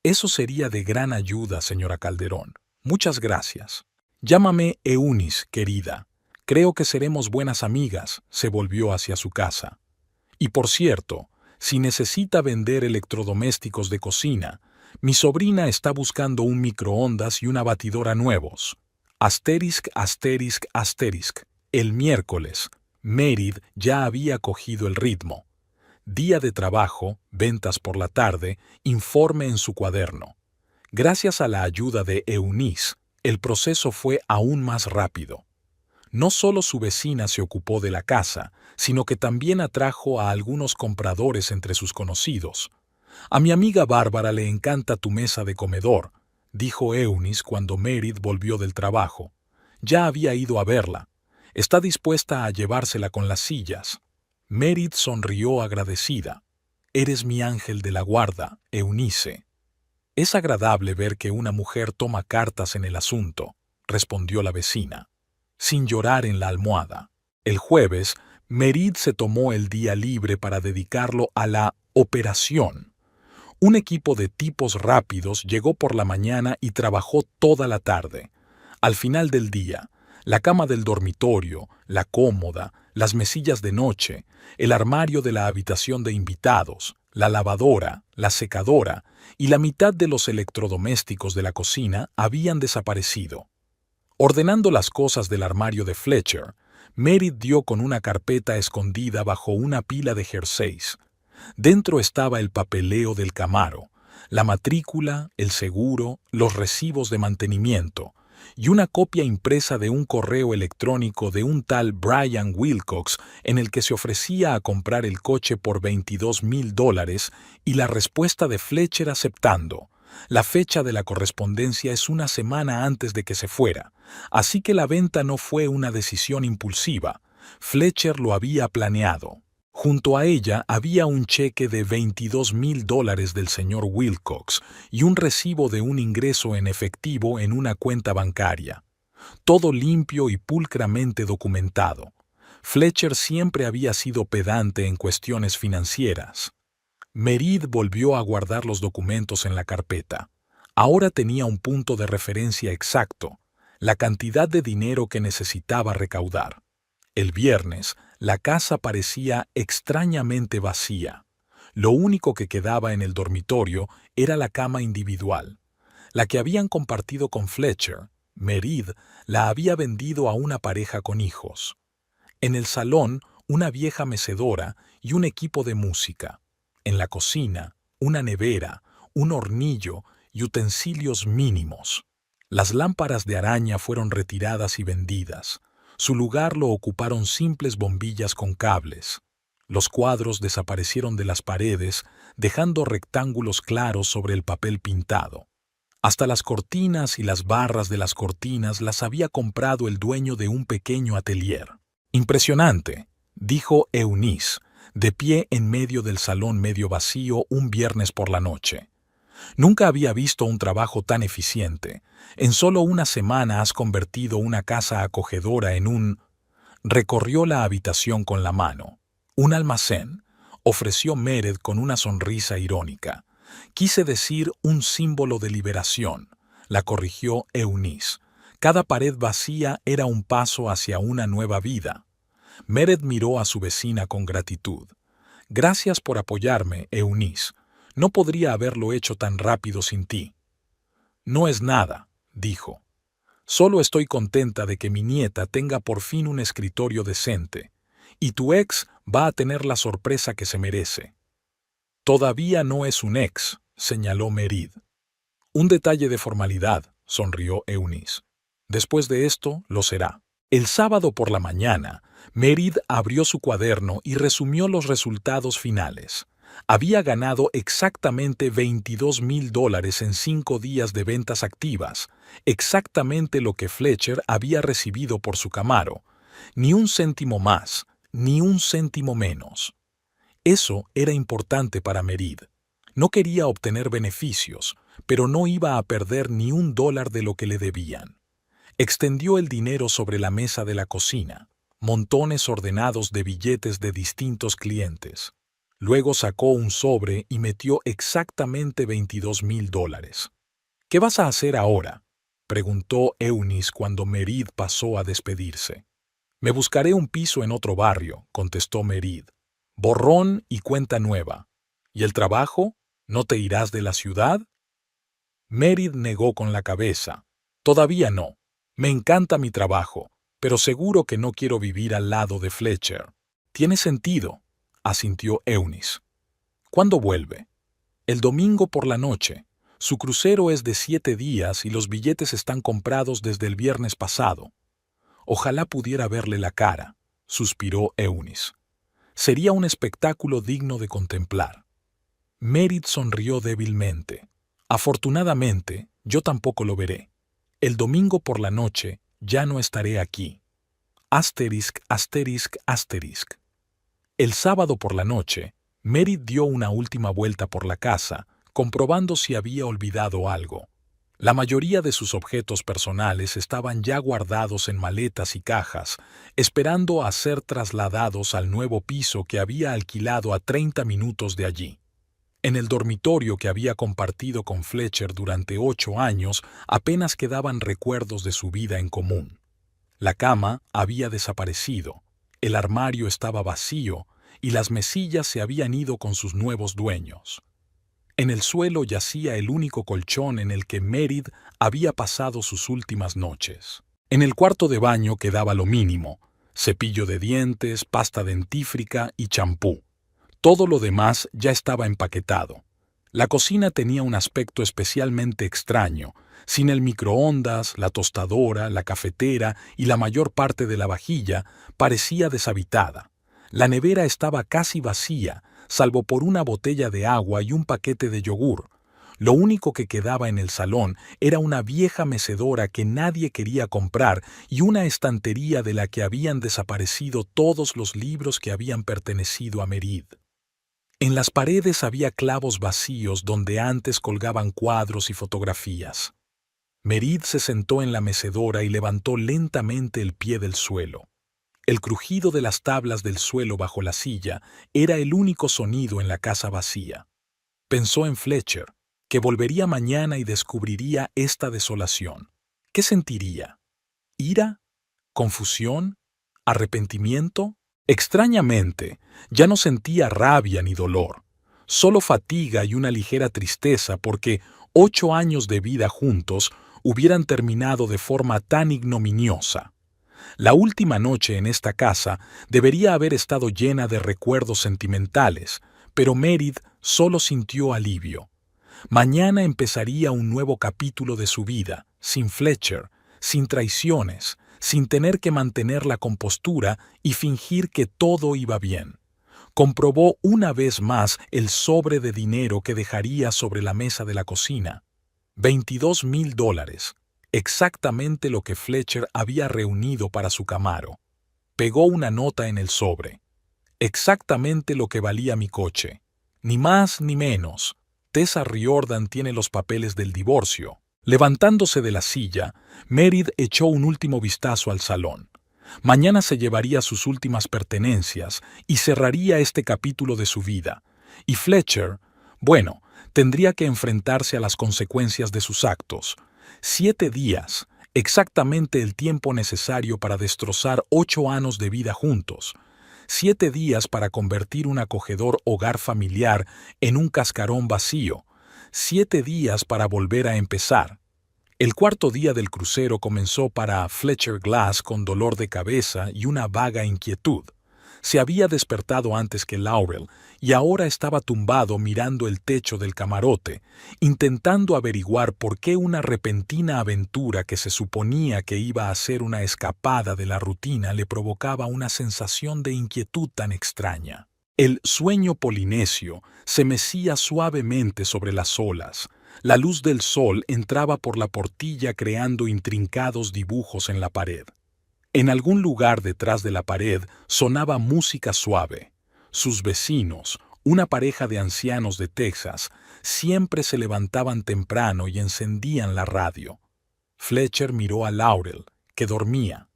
A: Eso sería de gran ayuda, señora Calderón. Muchas gracias. Llámame Eunice, querida. Creo que seremos buenas amigas, se volvió hacia su casa. Y por cierto, si necesita vender electrodomésticos de cocina, mi sobrina está buscando un microondas y una batidora nuevos. Asterisk, asterisk, asterisk. El miércoles, Merid ya había cogido el ritmo. Día de trabajo, ventas por la tarde, informe en su cuaderno. Gracias a la ayuda de Eunice, el proceso fue aún más rápido. No solo su vecina se ocupó de la casa, sino que también atrajo a algunos compradores entre sus conocidos. A mi amiga Bárbara le encanta tu mesa de comedor, dijo Eunice cuando Merid volvió del trabajo. Ya había ido a verla. Está dispuesta a llevársela con las sillas. Merid sonrió agradecida. Eres mi ángel de la guarda, Eunice. Es agradable ver que una mujer toma cartas en el asunto, respondió la vecina, sin llorar en la almohada. El jueves, Merid se tomó el día libre para dedicarlo a la operación. Un equipo de tipos rápidos llegó por la mañana y trabajó toda la tarde. Al final del día, la cama del dormitorio, la cómoda, las mesillas de noche, el armario de la habitación de invitados, la lavadora, la secadora y la mitad de los electrodomésticos de la cocina habían desaparecido. Ordenando las cosas del armario de Fletcher, Merid dio con una carpeta escondida bajo una pila de jerseys. Dentro estaba el papeleo del Camaro, la matrícula, el seguro, los recibos de mantenimiento y una copia impresa de un correo electrónico de un tal Brian Wilcox en el que se ofrecía a comprar el coche por $22,000 y la respuesta de Fletcher aceptando. La fecha de la correspondencia es una semana antes de que se fuera, así que la venta no fue una decisión impulsiva. Fletcher lo había planeado. Junto a ella había un cheque de $22,000 del señor Wilcox y un recibo de un ingreso en efectivo en una cuenta bancaria. Todo limpio y pulcramente documentado. Fletcher siempre había sido pedante en cuestiones financieras. Merid volvió a guardar los documentos en la carpeta. Ahora tenía un punto de referencia exacto, la cantidad de dinero que necesitaba recaudar. El viernes, la casa parecía extrañamente vacía. Lo único que quedaba en el dormitorio era la cama individual. La que habían compartido con Fletcher, Merid la había vendido a una pareja con hijos. En el salón, una vieja mecedora y un equipo de música. En la cocina, una nevera, un hornillo y utensilios mínimos. Las lámparas de araña fueron retiradas y vendidas. Su lugar lo ocuparon simples bombillas con cables. Los cuadros desaparecieron de las paredes, dejando rectángulos claros sobre el papel pintado. Hasta las cortinas y las barras de las cortinas las había comprado el dueño de un pequeño atelier. «Impresionante», dijo Eunice, de pie en medio del salón medio vacío un viernes por la noche. Nunca había visto un trabajo tan eficiente. En solo una semana has convertido una casa acogedora en un... Recorrió la habitación con la mano. Un almacén, ofreció Meredith con una sonrisa irónica. Quise decir un símbolo de liberación, la corrigió Eunice. Cada pared vacía era un paso hacia una nueva vida. Meredith miró a su vecina con gratitud. Gracias por apoyarme, Eunice. No podría haberlo hecho tan rápido sin ti. No es nada, dijo. Solo estoy contenta de que mi nieta tenga por fin un escritorio decente, y tu ex va a tener la sorpresa que se merece. Todavía no es un ex, señaló Meredith. Un detalle de formalidad, sonrió Eunice. Después de esto, lo será. El sábado por la mañana, Meredith abrió su cuaderno y resumió los resultados finales. Había ganado exactamente $22,000 en 5 días de ventas activas, exactamente lo que Fletcher había recibido por su Camaro. Ni un céntimo más, ni un céntimo menos. Eso era importante para Meredith. No quería obtener beneficios, pero no iba a perder ni $1 de lo que le debían. Extendió el dinero sobre la mesa de la cocina, montones ordenados de billetes de distintos clientes. Luego sacó un sobre y metió exactamente $22,000. ¿Qué vas a hacer ahora?, preguntó Eunice cuando Meredith pasó a despedirse. Me buscaré un piso en otro barrio, contestó Meredith. Borrón y cuenta nueva. ¿Y el trabajo? ¿No te irás de la ciudad? Meredith negó con la cabeza. Todavía no. Me encanta mi trabajo, pero seguro que no quiero vivir al lado de Fletcher. Tiene sentido, asintió Eunice. ¿Cuándo vuelve? El domingo por la noche. Su crucero es de 7 días y los billetes están comprados desde el viernes pasado. Ojalá pudiera verle la cara, suspiró Eunice. Sería un espectáculo digno de contemplar. Meredith sonrió débilmente. Afortunadamente, yo tampoco lo veré. El domingo por la noche ya no estaré aquí. Asterisc, asterisc, asterisc. El sábado por la noche, Meredith dio una última vuelta por la casa, comprobando si había olvidado algo. La mayoría de sus objetos personales estaban ya guardados en maletas y cajas, esperando a ser trasladados al nuevo piso que había alquilado a 30 minutos de allí. En el dormitorio que había compartido con Fletcher durante 8 años, apenas quedaban recuerdos de su vida en común. La cama había desaparecido, el armario estaba vacío y las mesillas se habían ido con sus nuevos dueños. En el suelo yacía el único colchón en el que Meredith había pasado sus últimas noches. En el cuarto de baño quedaba lo mínimo: cepillo de dientes, pasta dentífrica y champú. Todo lo demás ya estaba empaquetado. La cocina tenía un aspecto especialmente extraño, sin el microondas, la tostadora, la cafetera y la mayor parte de la vajilla parecía deshabitada. La nevera estaba casi vacía, salvo por una botella de agua y un paquete de yogur. Lo único que quedaba en el salón era una vieja mecedora que nadie quería comprar y una estantería de la que habían desaparecido todos los libros que habían pertenecido a Meredith. En las paredes había clavos vacíos donde antes colgaban cuadros y fotografías. Meredith se sentó en la mecedora y levantó lentamente el pie del suelo. El crujido de las tablas del suelo bajo la silla era el único sonido en la casa vacía. Pensó en Fletcher, que volvería mañana y descubriría esta desolación. ¿Qué sentiría? ¿Ira? ¿Confusión? ¿Arrepentimiento? Extrañamente, ya no sentía rabia ni dolor, solo fatiga y una ligera tristeza porque 8 años de vida juntos hubieran terminado de forma tan ignominiosa. La última noche en esta casa debería haber estado llena de recuerdos sentimentales, pero Meredith solo sintió alivio. Mañana empezaría un nuevo capítulo de su vida, sin Fletcher, sin traiciones, sin tener que mantener la compostura y fingir que todo iba bien. Comprobó una vez más el sobre de dinero que dejaría sobre la mesa de la cocina. $22,000, exactamente lo que Fletcher había reunido para su Camaro. Pegó una nota en el sobre. Exactamente lo que valía mi coche. Ni más ni menos. Tessa Riordan tiene los papeles del divorcio. Levantándose de la silla, Meredith echó un último vistazo al salón. Mañana se llevaría sus últimas pertenencias y cerraría este capítulo de su vida. Y Fletcher, bueno, tendría que enfrentarse a las consecuencias de sus actos. 7 días, exactamente el tiempo necesario para destrozar 8 años de vida juntos. 7 días para convertir un acogedor hogar familiar en un cascarón vacío. 7 días para volver a empezar. El cuarto día del crucero comenzó para Fletcher Glass con dolor de cabeza y una vaga inquietud. Se había despertado antes que Laurel y ahora estaba tumbado mirando el techo del camarote, intentando averiguar por qué una repentina aventura que se suponía que iba a ser una escapada de la rutina le provocaba una sensación de inquietud tan extraña. El sueño polinesio se mecía suavemente sobre las olas. La luz del sol entraba por la portilla creando intrincados dibujos en la pared. En algún lugar detrás de la pared sonaba música suave. Sus vecinos, una pareja de ancianos de Texas, siempre se levantaban temprano y encendían la radio. Fletcher miró a Laurel, que dormía.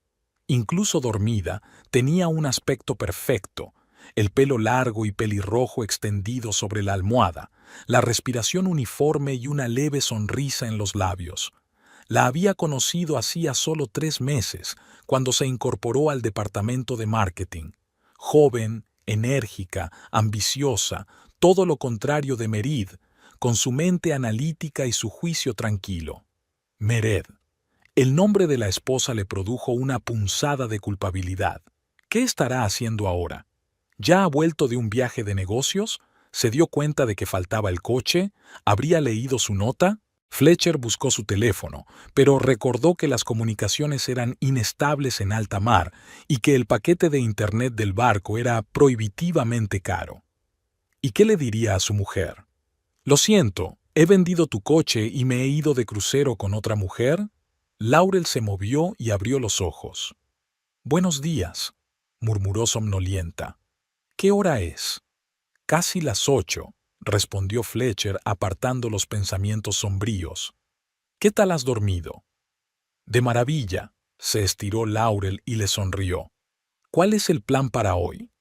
A: Incluso dormida, tenía un aspecto perfecto, el pelo largo y pelirrojo extendido sobre la almohada, la respiración uniforme y una leve sonrisa en los labios. La había conocido hacía solo 3 meses, cuando se incorporó al departamento de marketing. Joven, enérgica, ambiciosa, todo lo contrario de Meredith, con su mente analítica y su juicio tranquilo. Meredith. El nombre de la esposa le produjo una punzada de culpabilidad. ¿Qué estará haciendo ahora? ¿Ya ha vuelto de un viaje de negocios? ¿Se dio cuenta de que faltaba el coche? ¿Habría leído su nota? Fletcher buscó su teléfono, pero recordó que las comunicaciones eran inestables en alta mar y que el paquete de internet del barco era prohibitivamente caro. ¿Y qué le diría a su mujer? «Lo siento, he vendido tu coche y me he ido de crucero con otra mujer». Laurel se movió y abrió los ojos. «Buenos días», murmuró somnolienta. «¿Qué hora es?» «Casi las 8», respondió Fletcher apartando los pensamientos sombríos. «¿Qué tal has dormido?» «De maravilla», se estiró Laurel y le sonrió. «¿Cuál es el plan para hoy?»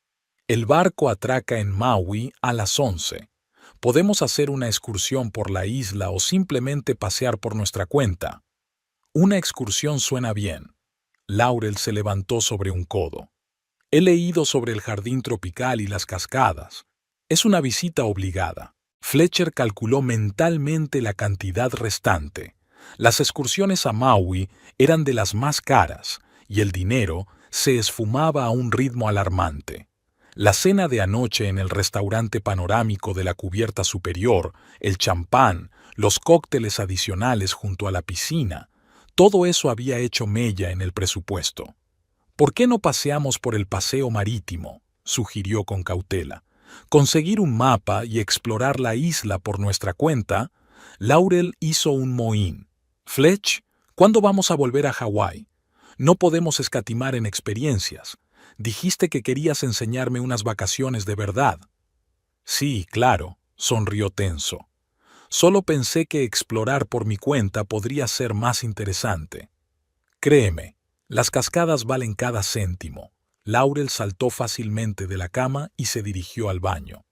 A: «El barco atraca en Maui a las 11. Podemos hacer una excursión por la isla o simplemente pasear por nuestra cuenta». «Una excursión suena bien». Laurel se levantó sobre un codo. «He leído sobre el jardín tropical y las cascadas. Es una visita obligada». Fletcher calculó mentalmente la cantidad restante. Las excursiones a Maui eran de las más caras y el dinero se esfumaba a un ritmo alarmante. La cena de anoche en el restaurante panorámico de la cubierta superior, el champán, los cócteles adicionales junto a la piscina, todo eso había hecho mella en el presupuesto. «¿Por qué no paseamos por el paseo marítimo?», sugirió con cautela. «Conseguir un mapa y explorar la isla por nuestra cuenta». Laurel hizo un mohín. «Fletch, ¿cuándo vamos a volver a Hawái? No podemos escatimar en experiencias. Dijiste que querías enseñarme unas vacaciones de verdad». «Sí, claro», sonrió tenso. «Solo pensé que explorar por mi cuenta podría ser más interesante. Créeme, las cascadas valen cada céntimo». Laurel saltó fácilmente de la cama y se dirigió al baño.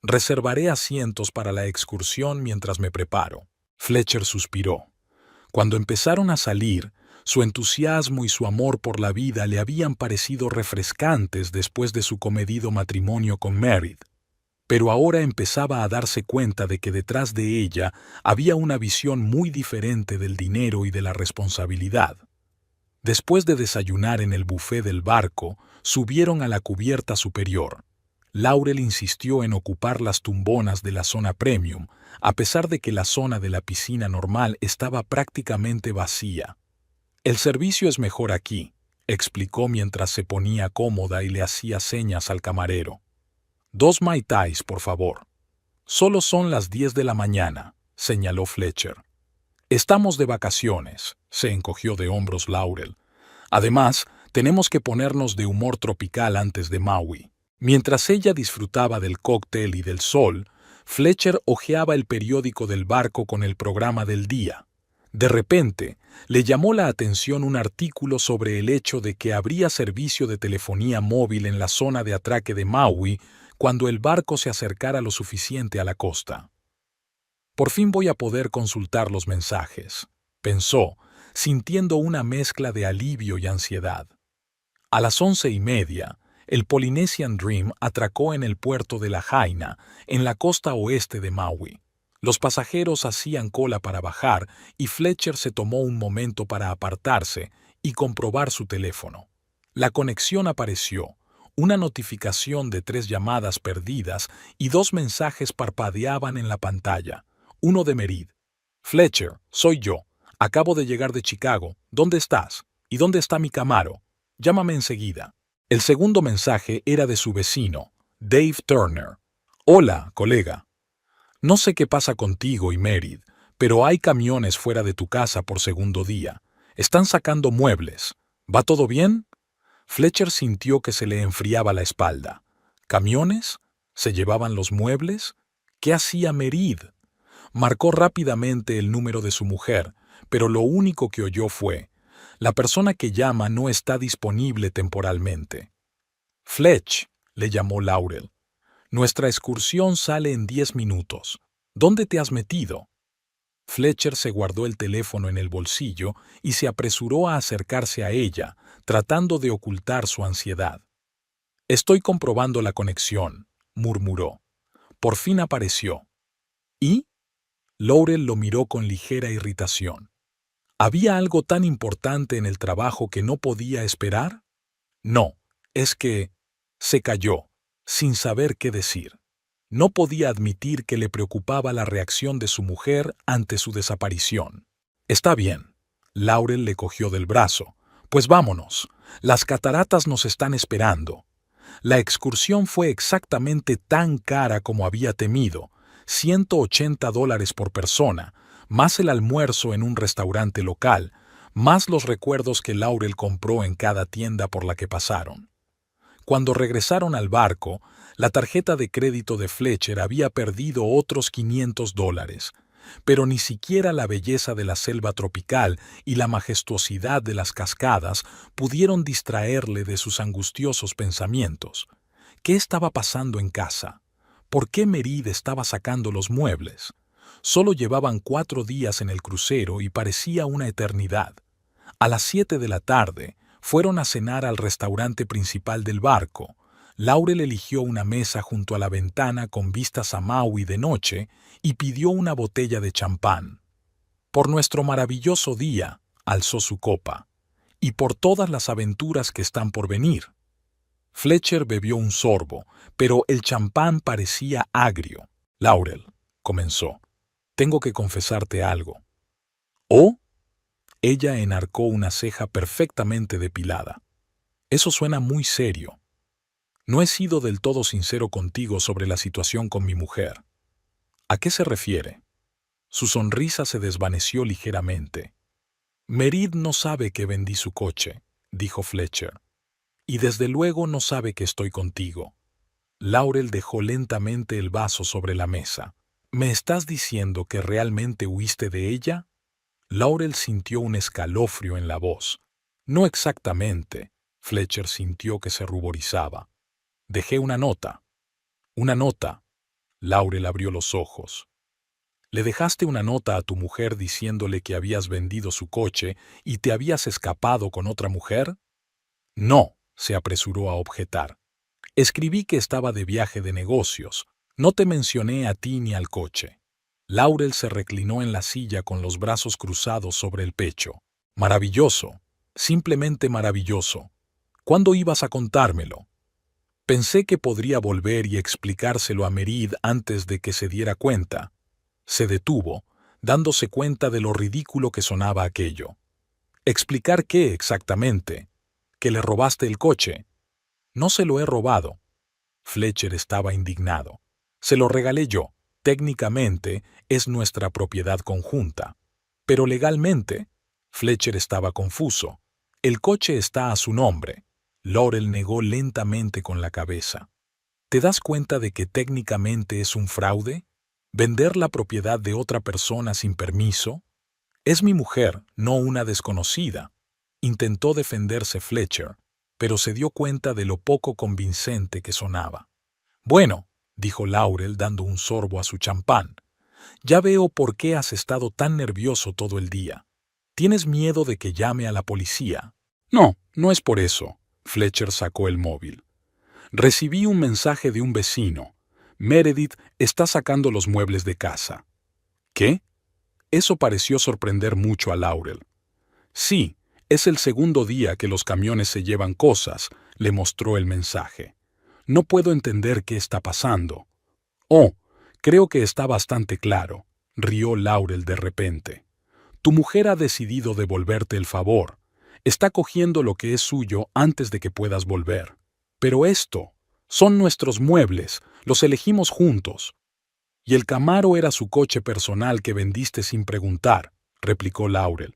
A: «Reservaré asientos para la excursión mientras me preparo». Fletcher suspiró. Cuando empezaron a salir, su entusiasmo y su amor por la vida le habían parecido refrescantes después de su comedido matrimonio con Meredith. Pero ahora empezaba a darse cuenta de que detrás de ella había una visión muy diferente del dinero y de la responsabilidad. Después de desayunar en el buffet del barco, subieron a la cubierta superior. Laurel insistió en ocupar las tumbonas de la zona premium, a pesar de que la zona de la piscina normal estaba prácticamente vacía. «El servicio es mejor aquí», explicó mientras se ponía cómoda y le hacía señas al camarero. «2 mai tais, por favor». «Solo son las 10 de la mañana», señaló Fletcher. «Estamos de vacaciones», se encogió de hombros Laurel. «Además, tenemos que ponernos de humor tropical antes de Maui». Mientras ella disfrutaba del cóctel y del sol, Fletcher hojeaba el periódico del barco con el programa del día. De repente, le llamó la atención un artículo sobre el hecho de que habría servicio de telefonía móvil en la zona de atraque de Maui cuando el barco se acercara lo suficiente a la costa. Por fin voy a poder consultar los mensajes, pensó, sintiendo una mezcla de alivio y ansiedad. A las 11:30, el Polynesian Dream atracó en el puerto de Lahaina, en la costa oeste de Maui. Los pasajeros hacían cola para bajar y Fletcher se tomó un momento para apartarse y comprobar su teléfono. La conexión apareció, una notificación de 3 llamadas perdidas y 2 mensajes parpadeaban en la pantalla. Uno de Merid. Fletcher, soy yo. Acabo de llegar de Chicago. ¿Dónde estás? ¿Y dónde está mi Camaro? Llámame enseguida. El segundo mensaje era de su vecino, Dave Turner. Hola, colega. No sé qué pasa contigo y Merid, pero hay camiones fuera de tu casa por segundo día. Están sacando muebles. ¿Va todo bien? Fletcher sintió que se le enfriaba la espalda. ¿Camiones? ¿Se llevaban los muebles? ¿Qué hacía Merid? Marcó rápidamente el número de su mujer, pero lo único que oyó fue: la persona que llama no está disponible temporalmente. Fletch, le llamó Laurel. Nuestra excursión sale en 10 minutos. ¿Dónde te has metido? Fletcher se guardó el teléfono en el bolsillo y se apresuró a acercarse a ella, tratando de ocultar su ansiedad. Estoy comprobando la conexión, murmuró. Por fin apareció. ¿Y? Laurel lo miró con ligera irritación. ¿Había algo tan importante en el trabajo que no podía esperar? No, es que... Se calló, sin saber qué decir. No podía admitir que le preocupaba la reacción de su mujer ante su desaparición. Está bien. Laurel le cogió del brazo. Pues vámonos. Las cataratas nos están esperando. La excursión fue exactamente tan cara como había temido, $180 por persona, más el almuerzo en un restaurante local, más los recuerdos que Laurel compró en cada tienda por la que pasaron. Cuando regresaron al barco, la tarjeta de crédito de Fletcher había perdido otros $500, pero ni siquiera la belleza de la selva tropical y la majestuosidad de las cascadas pudieron distraerle de sus angustiosos pensamientos. ¿Qué estaba pasando en casa? ¿Por qué Merid estaba sacando los muebles? Solo llevaban 4 días en el crucero y parecía una eternidad. A las 7 de la tarde, fueron a cenar al restaurante principal del barco. Laurel eligió una mesa junto a la ventana con vistas a Maui de noche y pidió una botella de champán. Por nuestro maravilloso día, alzó su copa, y por todas las aventuras que están por venir. Fletcher bebió un sorbo, pero el champán parecía agrio. Laurel, comenzó, tengo que confesarte algo. ¿Oh? Ella enarcó una ceja perfectamente depilada. Eso suena muy serio. No he sido del todo sincero contigo sobre la situación con mi mujer. ¿A qué se refiere? Su sonrisa se desvaneció ligeramente. Merid no sabe que vendí su coche, dijo Fletcher. Y desde luego no sabe que estoy contigo. Laurel dejó lentamente el vaso sobre la mesa. ¿Me estás diciendo que realmente huiste de ella? Laurel sintió un escalofrío en la voz. No exactamente. Fletcher sintió que se ruborizaba. Dejé una nota. Una nota. Laurel abrió los ojos. ¿Le dejaste una nota a tu mujer diciéndole que habías vendido su coche y te habías escapado con otra mujer? No, se apresuró a objetar. Escribí que estaba de viaje de negocios. No te mencioné a ti ni al coche. Laurel se reclinó en la silla con los brazos cruzados sobre el pecho. Maravilloso, simplemente maravilloso. ¿Cuándo ibas a contármelo? Pensé que podría volver y explicárselo a Merid antes de que se diera cuenta. Se detuvo, dándose cuenta de lo ridículo que sonaba aquello. ¿Explicar qué exactamente? ¿Que le robaste el coche? No se lo he robado. Fletcher estaba indignado. Se lo regalé yo. Técnicamente, es nuestra propiedad conjunta. Pero legalmente, Fletcher estaba confuso. El coche está a su nombre. Laurel negó lentamente con la cabeza. ¿Te das cuenta de que técnicamente es un fraude? ¿Vender la propiedad de otra persona sin permiso? Es mi mujer, no una desconocida. Intentó defenderse Fletcher, pero se dio cuenta de lo poco convincente que sonaba. Bueno, dijo Laurel dando un sorbo a su champán, ya veo por qué has estado tan nervioso todo el día. ¿Tienes miedo de que llame a la policía? No, no es por eso. Fletcher sacó el móvil. Recibí un mensaje de un vecino. Meredith está sacando los muebles de casa. ¿Qué? Eso pareció sorprender mucho a Laurel. Sí, es el segundo día que los camiones se llevan cosas, le mostró el mensaje. No puedo entender qué está pasando. Oh, creo que está bastante claro, rió Laurel de repente. Tu mujer ha decidido devolverte el favor. Está cogiendo lo que es suyo antes de que puedas volver. Pero esto, son nuestros muebles, los elegimos juntos. Y el Camaro era su coche personal que vendiste sin preguntar, replicó Laurel.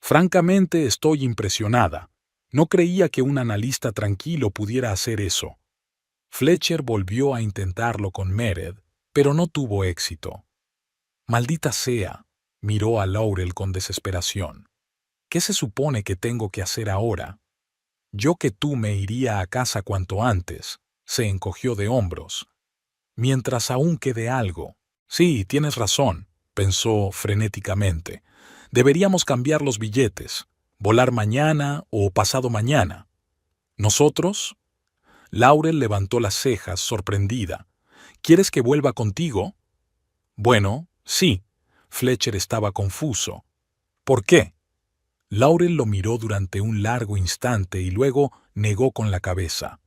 A: Francamente estoy impresionada. No creía que un analista tranquilo pudiera hacer eso. Fletcher volvió a intentarlo con Meredith, pero no tuvo éxito. Maldita sea, miró a Laurel con desesperación. ¿Qué se supone que tengo que hacer ahora? Yo que tú me iría a casa cuanto antes, se encogió de hombros. Mientras aún quede algo. Sí, tienes razón, pensó frenéticamente. Deberíamos cambiar los billetes, volar mañana o pasado mañana. ¿Nosotros? Laurel levantó las cejas, sorprendida. ¿Quieres que vuelva contigo? Bueno, sí. Fletcher estaba confuso. ¿Por qué? Laurel lo miró durante un largo instante y luego negó con la cabeza.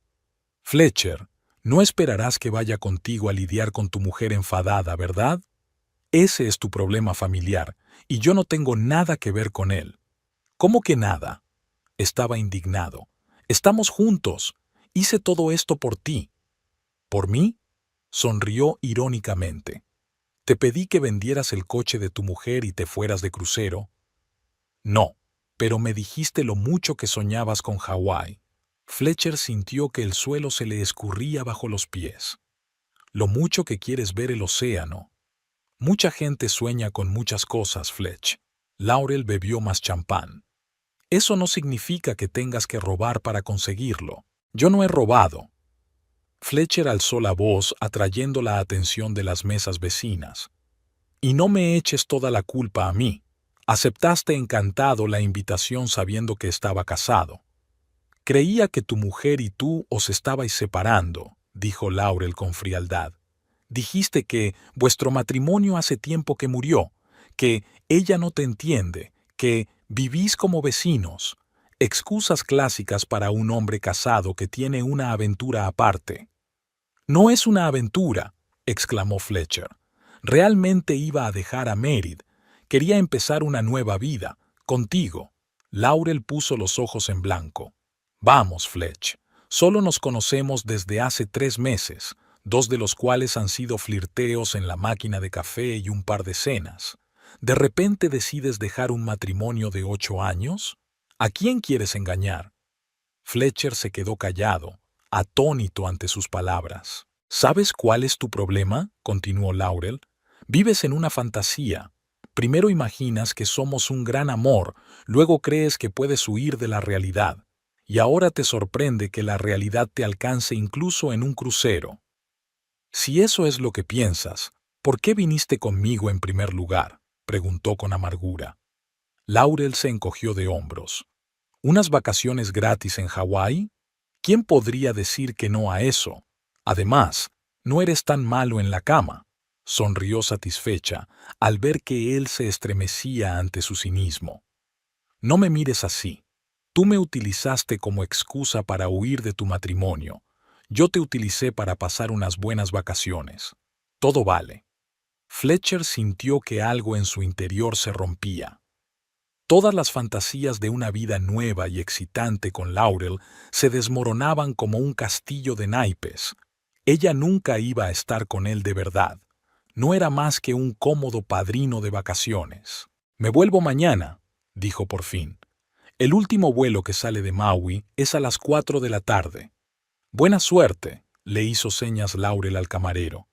A: Fletcher, no esperarás que vaya contigo a lidiar con tu mujer enfadada, ¿verdad? Ese es tu problema familiar, y yo no tengo nada que ver con él. ¿Cómo que nada? Estaba indignado. Estamos juntos. Hice todo esto por ti. ¿Por mí? Sonrió irónicamente. Te pedí que vendieras el coche de tu mujer y te fueras de crucero. No, pero me dijiste lo mucho que soñabas con Hawái. Fletcher sintió que el suelo se le escurría bajo los pies. Lo mucho que quieres ver el océano. Mucha gente sueña con muchas cosas, Fletch. Laurel bebió más champán. Eso no significa que tengas que robar para conseguirlo. Yo no he robado. Fletcher alzó la voz atrayendo la atención de las mesas vecinas. Y no me eches toda la culpa a mí. Aceptaste encantado la invitación sabiendo que estaba casado. Creía que tu mujer y tú os estabais separando, dijo Laurel con frialdad. Dijiste que vuestro matrimonio hace tiempo que murió, que ella no te entiende, que vivís como vecinos. Excusas clásicas para un hombre casado que tiene una aventura aparte. No es una aventura, exclamó Fletcher. Realmente iba a dejar a Meredith. Quería empezar una nueva vida, contigo. Laurel puso los ojos en blanco. Vamos, Fletch. Solo nos conocemos desde hace 3 meses, 2 de los cuales han sido flirteos en la máquina de café y un par de cenas. ¿De repente decides dejar un matrimonio de 8 años? ¿A quién quieres engañar? Fletcher se quedó callado, atónito ante sus palabras. ¿Sabes cuál es tu problema?, continuó Laurel. Vives en una fantasía. Primero imaginas que somos un gran amor, luego crees que puedes huir de la realidad. Y ahora te sorprende que la realidad te alcance incluso en un crucero. Si eso es lo que piensas, ¿por qué viniste conmigo en primer lugar?, preguntó con amargura. Laurel se encogió de hombros. ¿Unas vacaciones gratis en Hawái? ¿Quién podría decir que no a eso? Además, no eres tan malo en la cama. Sonrió satisfecha al ver que él se estremecía ante su cinismo. No me mires así. Tú me utilizaste como excusa para huir de tu matrimonio. Yo te utilicé para pasar unas buenas vacaciones. Todo vale. Fletcher sintió que algo en su interior se rompía. Todas las fantasías de una vida nueva y excitante con Laurel se desmoronaban como un castillo de naipes. Ella nunca iba a estar con él de verdad. No era más que un cómodo padrino de vacaciones. Me vuelvo mañana, dijo por fin. El último vuelo que sale de Maui es a las 4 de la tarde. Buena suerte, le hizo señas Laurel al camarero.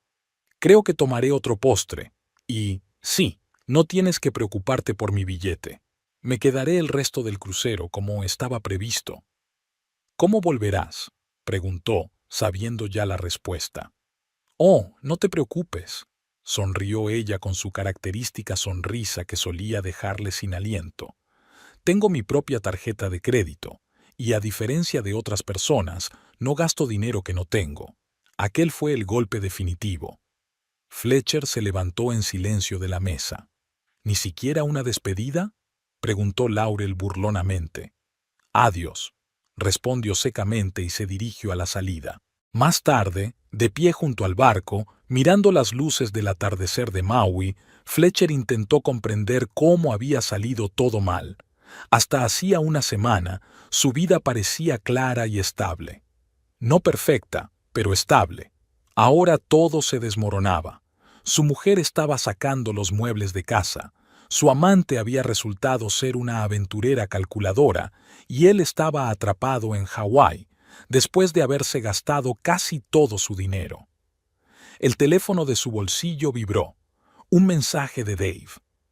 A: Creo que tomaré otro postre. Y, sí, no tienes que preocuparte por mi billete. Me quedaré el resto del crucero como estaba previsto. ¿Cómo volverás?, preguntó, sabiendo ya la respuesta. Oh, no te preocupes, sonrió ella con su característica sonrisa que solía dejarle sin aliento. Tengo mi propia tarjeta de crédito, y a diferencia de otras personas, no gasto dinero que no tengo. Aquel fue el golpe definitivo. Fletcher se levantó en silencio de la mesa. ¿Ni siquiera una despedida?, preguntó Laurel burlonamente. Adiós, respondió secamente y se dirigió a la salida. Más tarde, de pie junto al barco, mirando las luces del atardecer de Maui, Fletcher intentó comprender cómo había salido todo mal. Hasta hacía una semana, su vida parecía clara y estable. No perfecta, pero estable. Ahora todo se desmoronaba. Su mujer estaba sacando los muebles de casa. Su amante había resultado ser una aventurera calculadora y él estaba atrapado en Hawái, después de haberse gastado casi todo su dinero. El teléfono de su bolsillo vibró. Un mensaje de Dave.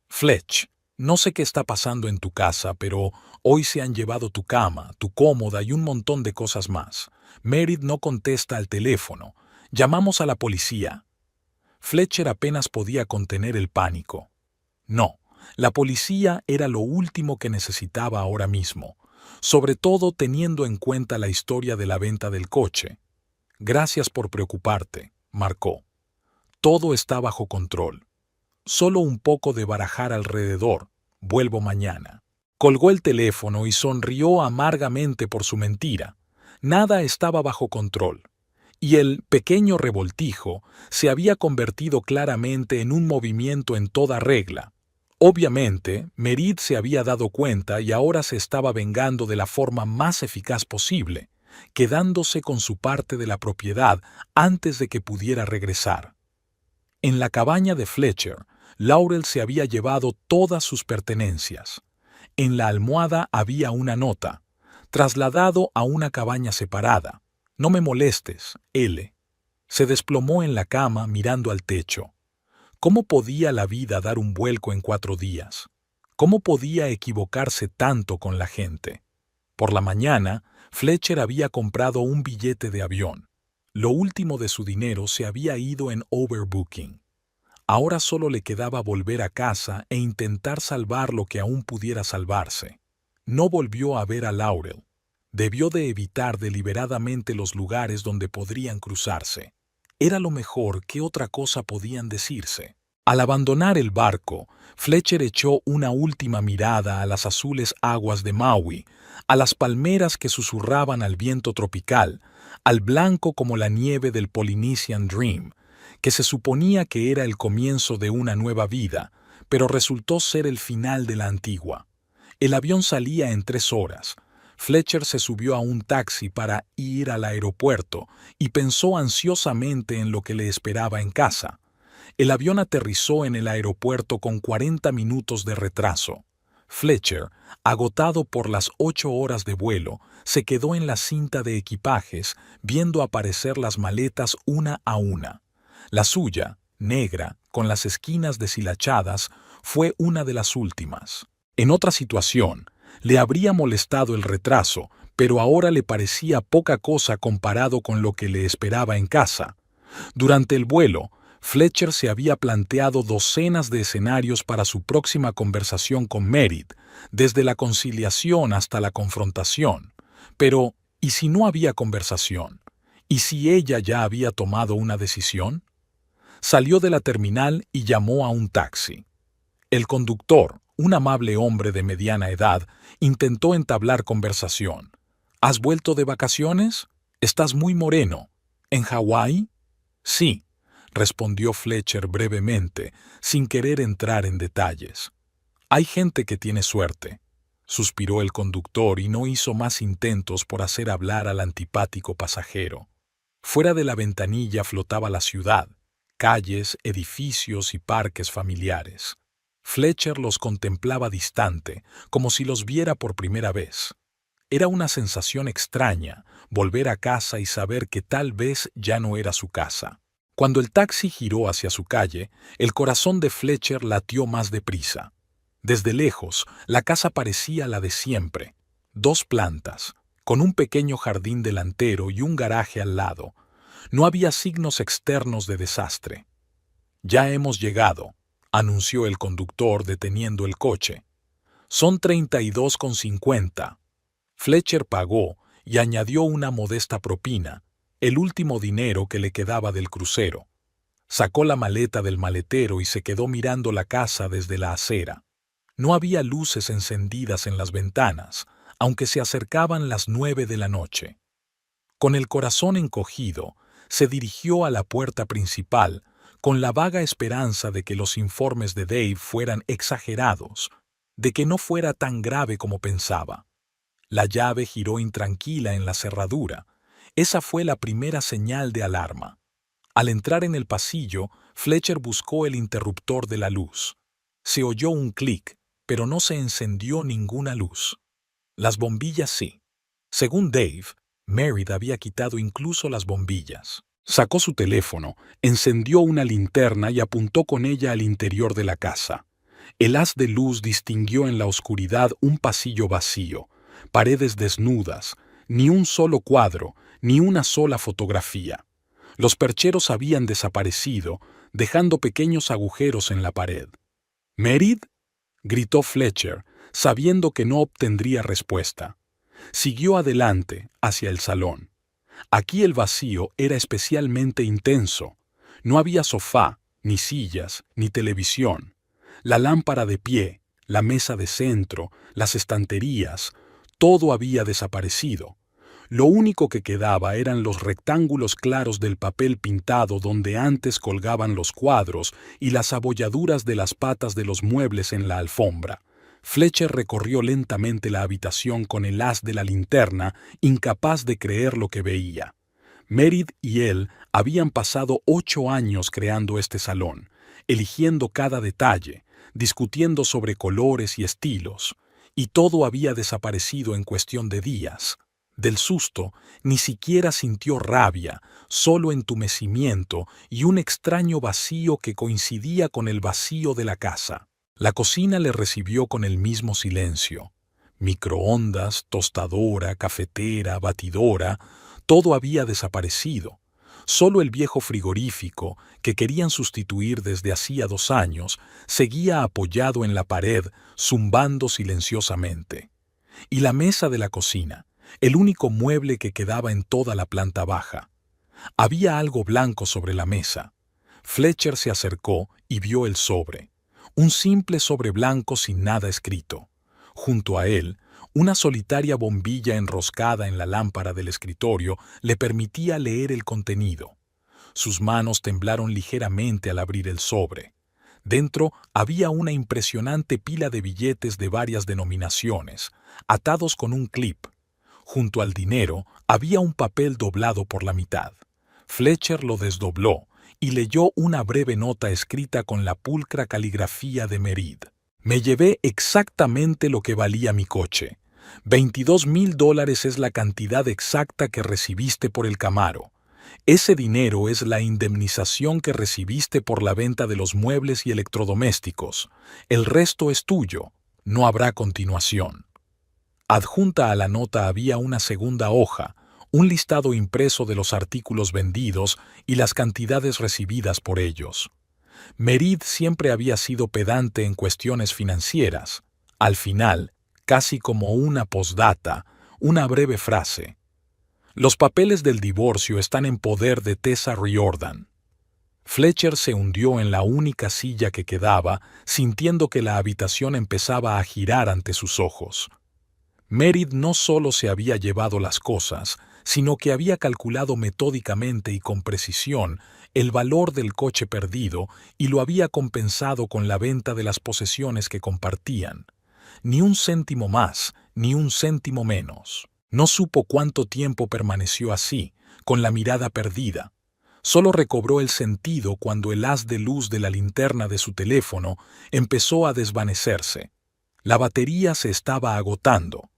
A: Fletch, no sé qué está pasando en tu casa, pero hoy se han llevado tu cama, tu cómoda y un montón de cosas más. Meredith no contesta al teléfono. Llamamos a la policía. Fletcher apenas podía contener el pánico. No, la policía era lo último que necesitaba ahora mismo, sobre todo teniendo en cuenta la historia de la venta del coche. Gracias por preocuparte, marcó. Todo está bajo control. Solo un poco de barajar alrededor. Vuelvo mañana. Colgó el teléfono y sonrió amargamente por su mentira. Nada estaba bajo control. Y el pequeño revoltijo se había convertido claramente en un movimiento en toda regla. Obviamente, Meredith se había dado cuenta y ahora se estaba vengando de la forma más eficaz posible, quedándose con su parte de la propiedad antes de que pudiera regresar. En la cabaña de Fletcher, Laurel se había llevado todas sus pertenencias. En la almohada había una nota: trasladado a una cabaña separada. No me molestes, L. Se desplomó en la cama mirando al techo. ¿Cómo podía la vida dar un vuelco en 4 días? ¿Cómo podía equivocarse tanto con la gente? Por la mañana, Fletcher había comprado un billete de avión. Lo último de su dinero se había ido en overbooking. Ahora solo le quedaba volver a casa e intentar salvar lo que aún pudiera salvarse. No volvió a ver a Laurel. Debió de evitar deliberadamente los lugares donde podrían cruzarse. Era lo mejor que otra cosa podían decirse. Al abandonar el barco, Fletcher echó una última mirada a las azules aguas de Maui, a las palmeras que susurraban al viento tropical, al blanco como la nieve del Polynesian Dream, que se suponía que era el comienzo de una nueva vida, pero resultó ser el final de la antigua. El avión salía en 3 horas. Fletcher se subió a un taxi para ir al aeropuerto y pensó ansiosamente en lo que le esperaba en casa. El avión aterrizó en el aeropuerto con 40 minutos de retraso. Fletcher, agotado por las 8 horas de vuelo, se quedó en la cinta de equipajes viendo aparecer las maletas una a una. La suya, negra, con las esquinas deshilachadas, fue una de las últimas. En otra situación, le habría molestado el retraso, pero ahora le parecía poca cosa comparado con lo que le esperaba en casa. Durante el vuelo, Fletcher se había planteado docenas de escenarios para su próxima conversación con Meredith, desde la conciliación hasta la confrontación. Pero, ¿y si no había conversación? ¿Y si ella ya había tomado una decisión? Salió de la terminal y llamó a un taxi. El conductor, un amable hombre de mediana edad, intentó entablar conversación. ¿Has vuelto de vacaciones? Estás muy moreno. ¿En Hawái? Sí, respondió Fletcher brevemente, sin querer entrar en detalles. Hay gente que tiene suerte. Suspiró el conductor y no hizo más intentos por hacer hablar al antipático pasajero. Fuera de la ventanilla flotaba la ciudad, calles, edificios y parques familiares. Fletcher los contemplaba distante, como si los viera por primera vez. Era una sensación extraña, volver a casa y saber que tal vez ya no era su casa. Cuando el taxi giró hacia su calle, el corazón de Fletcher latió más deprisa. Desde lejos, la casa parecía la de siempre. 2 plantas, con un pequeño jardín delantero y un garaje al lado. No había signos externos de desastre. «Ya hemos llegado», anunció el conductor deteniendo el coche. «Son 32,50». Fletcher pagó y añadió una modesta propina, el último dinero que le quedaba del crucero. Sacó la maleta del maletero y se quedó mirando la casa desde la acera. No había luces encendidas en las ventanas, aunque se acercaban las 9 de la noche. Con el corazón encogido, se dirigió a la puerta principal, con la vaga esperanza de que los informes de Dave fueran exagerados, de que no fuera tan grave como pensaba. La llave giró intranquila en la cerradura. Esa fue la primera señal de alarma. Al entrar en el pasillo, Fletcher buscó el interruptor de la luz. Se oyó un clic, pero no se encendió ninguna luz. Las bombillas sí. Según Dave, Merritt había quitado incluso las bombillas. Sacó su teléfono, encendió una linterna y apuntó con ella al interior de la casa. El haz de luz distinguió en la oscuridad un pasillo vacío, paredes desnudas, ni un solo cuadro, ni una sola fotografía. Los percheros habían desaparecido, dejando pequeños agujeros en la pared. «¿Merritt?», gritó Fletcher, sabiendo que no obtendría respuesta. Siguió adelante, hacia el salón. Aquí el vacío era especialmente intenso. No había sofá, ni sillas, ni televisión. La lámpara de pie, la mesa de centro, las estanterías, todo había desaparecido. Lo único que quedaba eran los rectángulos claros del papel pintado donde antes colgaban los cuadros y las abolladuras de las patas de los muebles en la alfombra. Fletcher recorrió lentamente la habitación con el haz de la linterna, incapaz de creer lo que veía. Merritt y él habían pasado 8 años creando este salón, eligiendo cada detalle, discutiendo sobre colores y estilos, y todo había desaparecido en cuestión de días. Del susto, ni siquiera sintió rabia, solo entumecimiento y un extraño vacío que coincidía con el vacío de la casa. La cocina le recibió con el mismo silencio. Microondas, tostadora, cafetera, batidora, todo había desaparecido. Solo el viejo frigorífico, que querían sustituir desde hacía 2 años, seguía apoyado en la pared, zumbando silenciosamente. Y la mesa de la cocina, el único mueble que quedaba en toda la planta baja. Había algo blanco sobre la mesa. Fletcher se acercó y vio el sobre. Un simple sobre blanco sin nada escrito. Junto a él, una solitaria bombilla enroscada en la lámpara del escritorio le permitía leer el contenido. Sus manos temblaron ligeramente al abrir el sobre. Dentro había una impresionante pila de billetes de varias denominaciones, atados con un clip. Junto al dinero había un papel doblado por la mitad. Fletcher lo desdobló y leyó una breve nota escrita con la pulcra caligrafía de Merritt. «Me llevé exactamente lo que valía mi coche. $22,000 es la cantidad exacta que recibiste por el Camaro. Ese dinero es la indemnización que recibiste por la venta de los muebles y electrodomésticos. El resto es tuyo. No habrá continuación». Adjunta a la nota había una segunda hoja, un listado impreso de los artículos vendidos y las cantidades recibidas por ellos. Merritt siempre había sido pedante en cuestiones financieras. Al final, casi como una postdata, una breve frase. «Los papeles del divorcio están en poder de Tessa Riordan». Fletcher se hundió en la única silla que quedaba, sintiendo que la habitación empezaba a girar ante sus ojos. Merritt no solo se había llevado las cosas, sino que había calculado metódicamente y con precisión el valor del coche perdido y lo había compensado con la venta de las posesiones que compartían. Ni un céntimo más, ni un céntimo menos. No supo cuánto tiempo permaneció así, con la mirada perdida. Solo recobró el sentido cuando el haz de luz de la linterna de su teléfono empezó a desvanecerse. La batería se estaba agotando.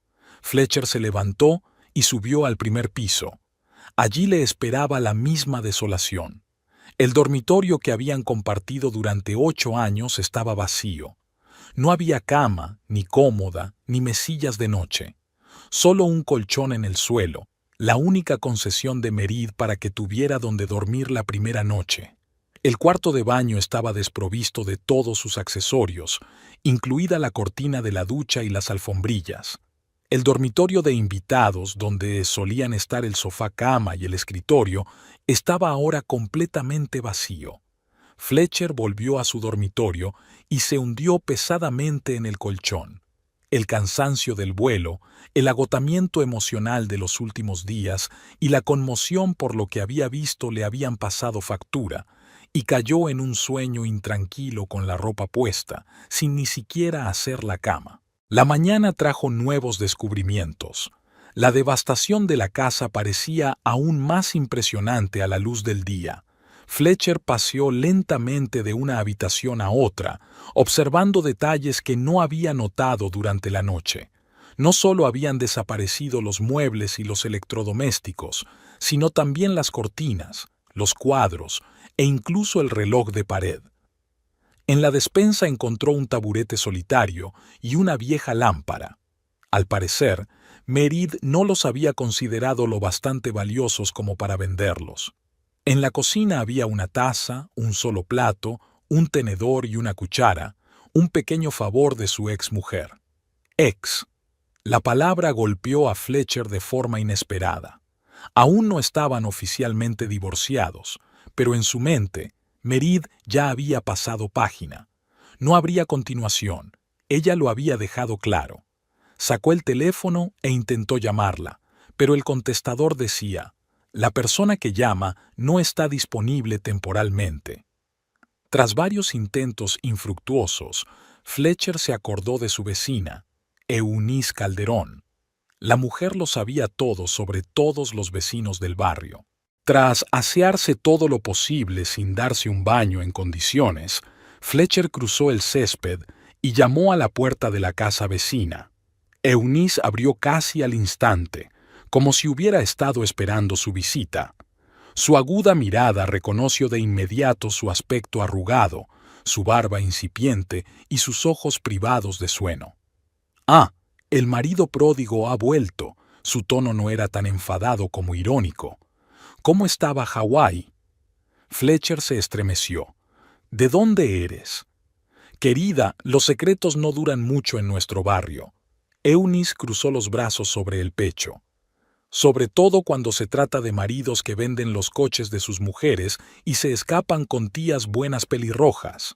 A: Fletcher se levantó y subió al primer piso. Allí le esperaba la misma desolación. El dormitorio que habían compartido durante 8 años estaba vacío. No había cama, ni cómoda, ni mesillas de noche. Solo un colchón en el suelo, la única concesión de Merid para que tuviera donde dormir la primera noche. El cuarto de baño estaba desprovisto de todos sus accesorios, incluida la cortina de la ducha y las alfombrillas. El dormitorio de invitados, donde solían estar el sofá-cama y el escritorio, estaba ahora completamente vacío. Fletcher volvió a su dormitorio y se hundió pesadamente en el colchón. El cansancio del vuelo, el agotamiento emocional de los últimos días y la conmoción por lo que había visto le habían pasado factura, y cayó en un sueño intranquilo con la ropa puesta, sin ni siquiera hacer la cama. La mañana trajo nuevos descubrimientos. La devastación de la casa parecía aún más impresionante a la luz del día. Fletcher paseó lentamente de una habitación a otra, observando detalles que no había notado durante la noche. No solo habían desaparecido los muebles y los electrodomésticos, sino también las cortinas, los cuadros e incluso el reloj de pared. En la despensa encontró un taburete solitario y una vieja lámpara. Al parecer, Merid no los había considerado lo bastante valiosos como para venderlos. En la cocina había una taza, un solo plato, un tenedor y una cuchara, un pequeño favor de su exmujer. Ex. La palabra golpeó a Fletcher de forma inesperada. Aún no estaban oficialmente divorciados, pero en su mente, Merid ya había pasado página. No habría continuación. Ella lo había dejado claro. Sacó el teléfono e intentó llamarla, pero el contestador decía: la persona que llama no está disponible temporalmente. Tras varios intentos infructuosos, Fletcher se acordó de su vecina, Eunice Calderón. La mujer lo sabía todo sobre todos los vecinos del barrio. Tras asearse todo lo posible sin darse un baño en condiciones, Fletcher cruzó el césped y llamó a la puerta de la casa vecina. Eunice abrió casi al instante, como si hubiera estado esperando su visita. Su aguda mirada reconoció de inmediato su aspecto arrugado, su barba incipiente y sus ojos privados de sueño. Ah, el marido pródigo ha vuelto. Su tono no era tan enfadado como irónico. ¿Cómo estaba Hawái? Fletcher se estremeció. ¿De dónde eres? Querida, los secretos no duran mucho en nuestro barrio. Eunice cruzó los brazos sobre el pecho. Sobre todo cuando se trata de maridos que venden los coches de sus mujeres y se escapan con tías buenas pelirrojas.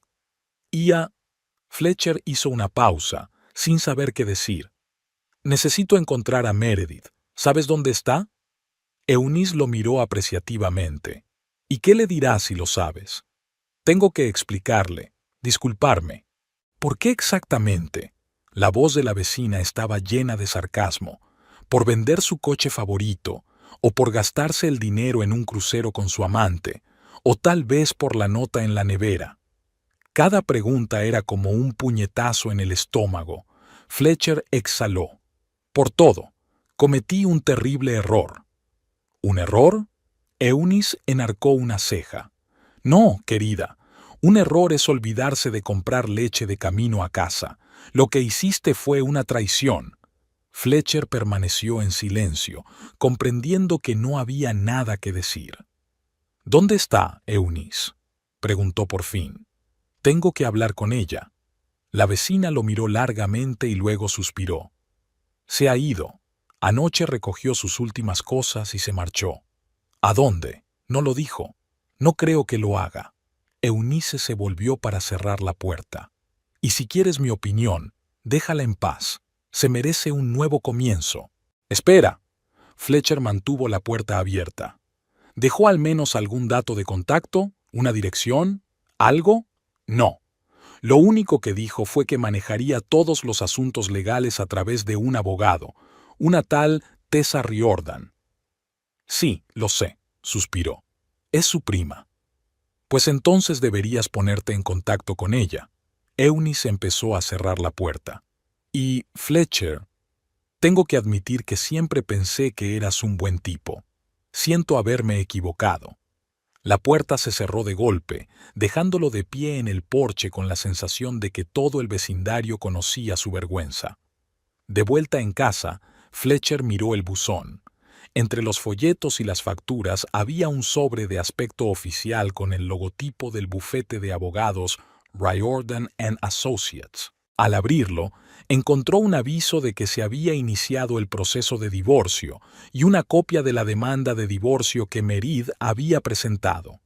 A: Fletcher hizo una pausa, sin saber qué decir. Necesito encontrar a Meredith. ¿Sabes dónde está? Eunice lo miró apreciativamente. ¿Y qué le dirás si lo sabes? Tengo que explicarle, disculparme. ¿Por qué exactamente? La voz de la vecina estaba llena de sarcasmo. ¿Por vender su coche favorito? ¿O por gastarse el dinero en un crucero con su amante? ¿O tal vez por la nota en la nevera? Cada pregunta era como un puñetazo en el estómago. Fletcher exhaló. Por todo, cometí un terrible error. ¿Un error? Eunice enarcó una ceja. No, querida. Un error es olvidarse de comprar leche de camino a casa. Lo que hiciste fue una traición. Fletcher permaneció en silencio, comprendiendo que no había nada que decir. ¿Dónde está Eunice?, preguntó por fin. Tengo que hablar con ella. La vecina lo miró largamente y luego suspiró. Se ha ido. Anoche recogió sus últimas cosas y se marchó. ¿A dónde? No lo dijo. No creo que lo haga. Eunice se volvió para cerrar la puerta. Y si quieres mi opinión, déjala en paz. Se merece un nuevo comienzo. Espera. Fletcher mantuvo la puerta abierta. ¿Dejó al menos algún dato de contacto? ¿Una dirección? ¿Algo? No. Lo único que dijo fue que manejaría todos los asuntos legales a través de un abogado, una tal Tessa Riordan. Sí, lo sé, suspiró. Es su prima. Pues entonces deberías ponerte en contacto con ella. Eunice empezó a cerrar la puerta. Y, Fletcher, tengo que admitir que siempre pensé que eras un buen tipo. Siento haberme equivocado. La puerta se cerró de golpe, dejándolo de pie en el porche con la sensación de que todo el vecindario conocía su vergüenza. De vuelta en casa, Fletcher miró el buzón. Entre los folletos y las facturas había un sobre de aspecto oficial con el logotipo del bufete de abogados Riordan and Associates. Al abrirlo, encontró un aviso de que se había iniciado el proceso de divorcio y una copia de la demanda de divorcio que Merid había presentado.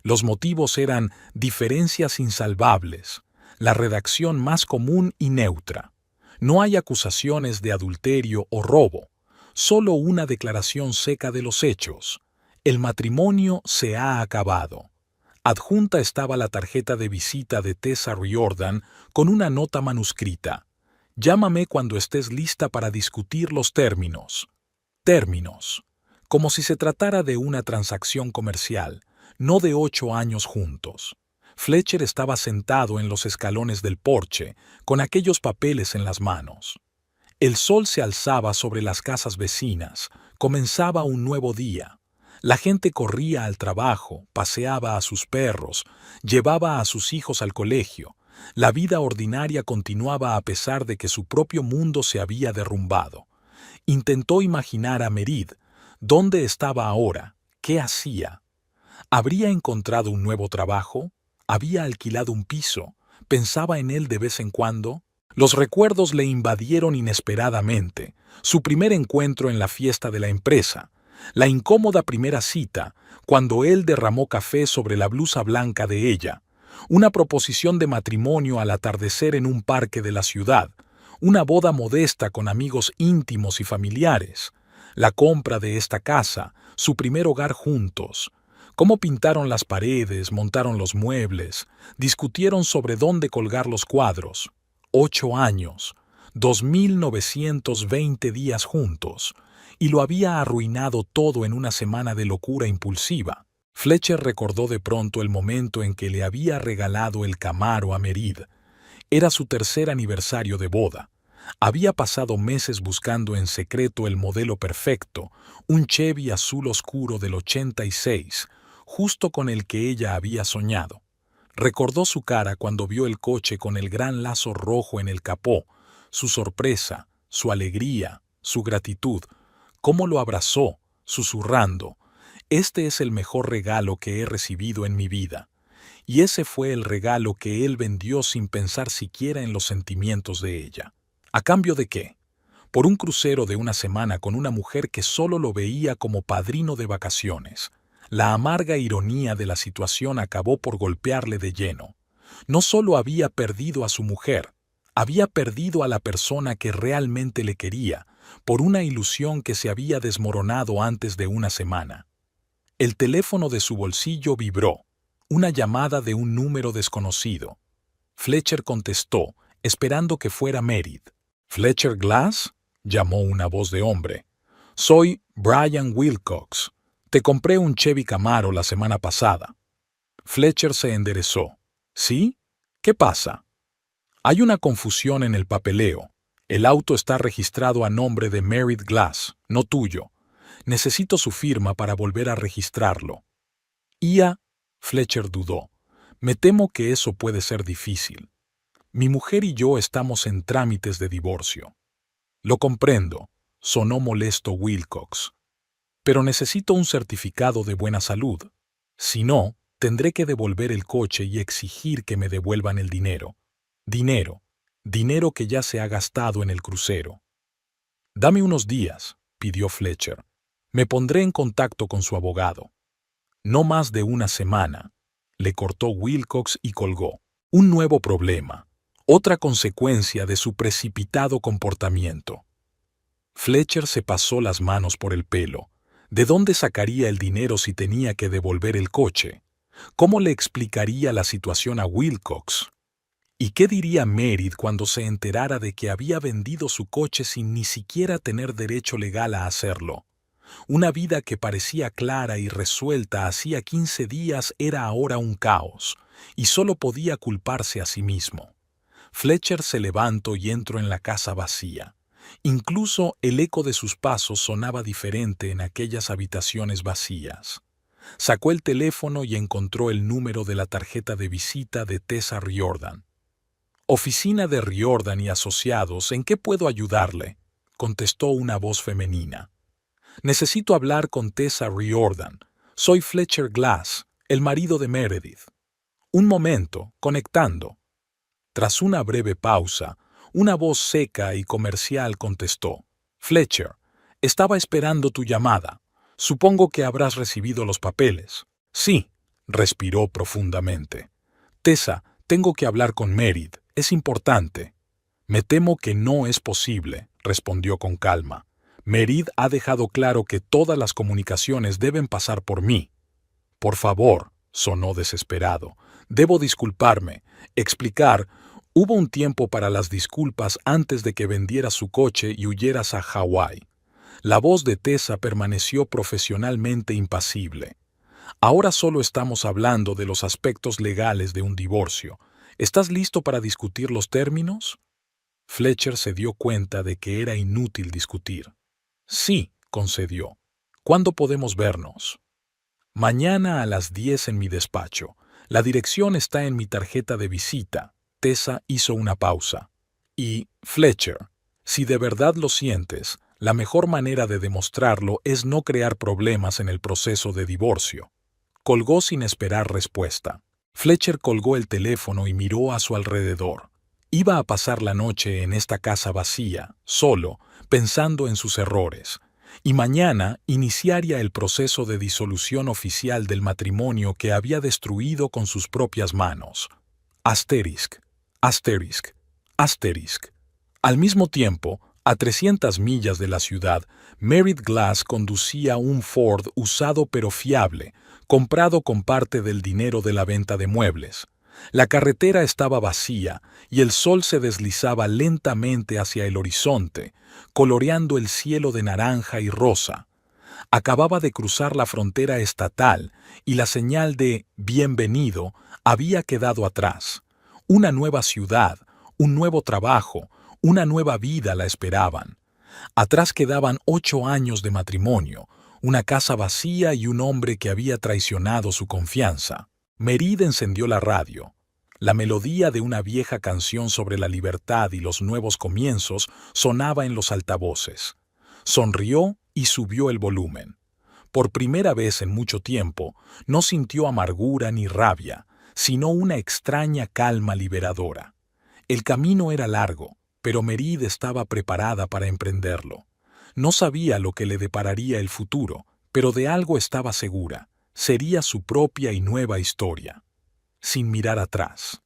A: Los motivos eran diferencias insalvables, la redacción más común y neutra. No hay acusaciones de adulterio o robo, solo una declaración seca de los hechos. El matrimonio se ha acabado. Adjunta estaba la tarjeta de visita de Tessa Riordan con una nota manuscrita. Llámame cuando estés lista para discutir los términos. Términos. Como si se tratara de una transacción comercial, no de 8 años juntos. Fletcher estaba sentado en los escalones del porche, con aquellos papeles en las manos. El sol se alzaba sobre las casas vecinas, comenzaba un nuevo día. La gente corría al trabajo, paseaba a sus perros, llevaba a sus hijos al colegio. La vida ordinaria continuaba a pesar de que su propio mundo se había derrumbado. Intentó imaginar a Merid. ¿Dónde estaba ahora? ¿Qué hacía? ¿Habría encontrado un nuevo trabajo? ¿Había alquilado un piso? ¿Pensaba en él de vez en cuando? Los recuerdos le invadieron inesperadamente. Su primer encuentro en la fiesta de la empresa. La incómoda primera cita, cuando él derramó café sobre la blusa blanca de ella. Una proposición de matrimonio al atardecer en un parque de la ciudad. Una boda modesta con amigos íntimos y familiares. La compra de esta casa, su primer hogar juntos. Cómo pintaron las paredes, montaron los muebles, discutieron sobre dónde colgar los cuadros. 8 años, 2.920 días juntos, y lo había arruinado todo en una semana de locura impulsiva. Fletcher recordó de pronto el momento en que le había regalado el Camaro a Merid. Era su tercer aniversario de boda. Había pasado meses buscando en secreto el modelo perfecto, un Chevy azul oscuro del 86, justo con el que ella había soñado. Recordó su cara cuando vio el coche con el gran lazo rojo en el capó, su sorpresa, su alegría, su gratitud, cómo lo abrazó, susurrando: «Este es el mejor regalo que he recibido en mi vida». Y ese fue el regalo que él vendió sin pensar siquiera en los sentimientos de ella. ¿A cambio de qué? Por un crucero de una semana con una mujer que solo lo veía como padrino de vacaciones. La amarga ironía de la situación acabó por golpearle de lleno. No solo había perdido a su mujer, había perdido a la persona que realmente le quería, por una ilusión que se había desmoronado antes de una semana. El teléfono de su bolsillo vibró, una llamada de un número desconocido. Fletcher contestó, esperando que fuera Merid. «¿Fletcher Glass?», llamó una voz de hombre. «Soy Brian Wilcox. Te compré un Chevy Camaro la semana pasada». Fletcher se enderezó. «¿Sí? ¿Qué pasa?» «Hay una confusión en el papeleo. El auto está registrado a nombre de Merid Glass, no tuyo. Necesito su firma para volver a registrarlo». «¿Ya?», Fletcher dudó. «Me temo que eso puede ser difícil. Mi mujer y yo estamos en trámites de divorcio». «Lo comprendo», sonó molesto Wilcox. «Pero necesito un certificado de buena salud. Si no, tendré que devolver el coche y exigir que me devuelvan el dinero. Dinero que ya se ha gastado en el crucero». «Dame unos días», pidió Fletcher. «Me pondré en contacto con su abogado». «No más de una semana», le cortó Wilcox y colgó. Un nuevo problema, otra consecuencia de su precipitado comportamiento. Fletcher se pasó las manos por el pelo. ¿De dónde sacaría el dinero si tenía que devolver el coche? ¿Cómo le explicaría la situación a Wilcox? ¿Y qué diría Merid cuando se enterara de que había vendido su coche sin ni siquiera tener derecho legal a hacerlo? Una vida que parecía clara y resuelta hacía 15 días era ahora un caos, y solo podía culparse a sí mismo. Fletcher se levantó y entró en la casa vacía. Incluso el eco de sus pasos sonaba diferente en aquellas habitaciones vacías. Sacó el teléfono y encontró el número de la tarjeta de visita de Tessa Riordan. «Oficina de Riordan y Asociados, ¿en qué puedo ayudarle?», contestó una voz femenina. «Necesito hablar con Tessa Riordan. Soy Fletcher Glass, el marido de Meredith». «Un momento, conectando». Tras una breve pausa, una voz seca y comercial contestó: «Fletcher, estaba esperando tu llamada. Supongo que habrás recibido los papeles». «Sí», respiró profundamente. «Tessa, tengo que hablar con Meredith. Es importante». «Me temo que no es posible», respondió con calma. «Meredith ha dejado claro que todas las comunicaciones deben pasar por mí». «Por favor», sonó desesperado. «Debo disculparme, explicar. Hubo un tiempo para las disculpas antes de que vendieras su coche y huyeras a Hawái». La voz de Tessa permaneció profesionalmente impasible. «Ahora solo estamos hablando de los aspectos legales de un divorcio. ¿Estás listo para discutir los términos?». Fletcher se dio cuenta de que era inútil discutir. «Sí», concedió. «¿Cuándo podemos vernos?». «Mañana a las 10 en mi despacho. La dirección está en mi tarjeta de visita». Tessa hizo una pausa. «Y, Fletcher, si de verdad lo sientes, la mejor manera de demostrarlo es no crear problemas en el proceso de divorcio». Colgó sin esperar respuesta. Fletcher colgó el teléfono y miró a su alrededor. Iba a pasar la noche en esta casa vacía, solo, pensando en sus errores, y mañana iniciaría el proceso de disolución oficial del matrimonio que había destruido con sus propias manos. Asterisk, asterisk, asterisk. Al mismo tiempo, a 300 millas de la ciudad, Meredith Glass conducía un Ford usado pero fiable, comprado con parte del dinero de la venta de muebles. La carretera estaba vacía y el sol se deslizaba lentamente hacia el horizonte, coloreando el cielo de naranja y rosa. Acababa de cruzar la frontera estatal y la señal de «bienvenido» había quedado atrás. Una nueva ciudad, un nuevo trabajo, una nueva vida la esperaban. Atrás quedaban 8 años de matrimonio, una casa vacía y un hombre que había traicionado su confianza. Meredith encendió la radio. La melodía de una vieja canción sobre la libertad y los nuevos comienzos sonaba en los altavoces. Sonrió y subió el volumen. Por primera vez en mucho tiempo, no sintió amargura ni rabia, sino una extraña calma liberadora. El camino era largo, pero Meredith estaba preparada para emprenderlo. No sabía lo que le depararía el futuro, pero de algo estaba segura: sería su propia y nueva historia. Sin mirar atrás.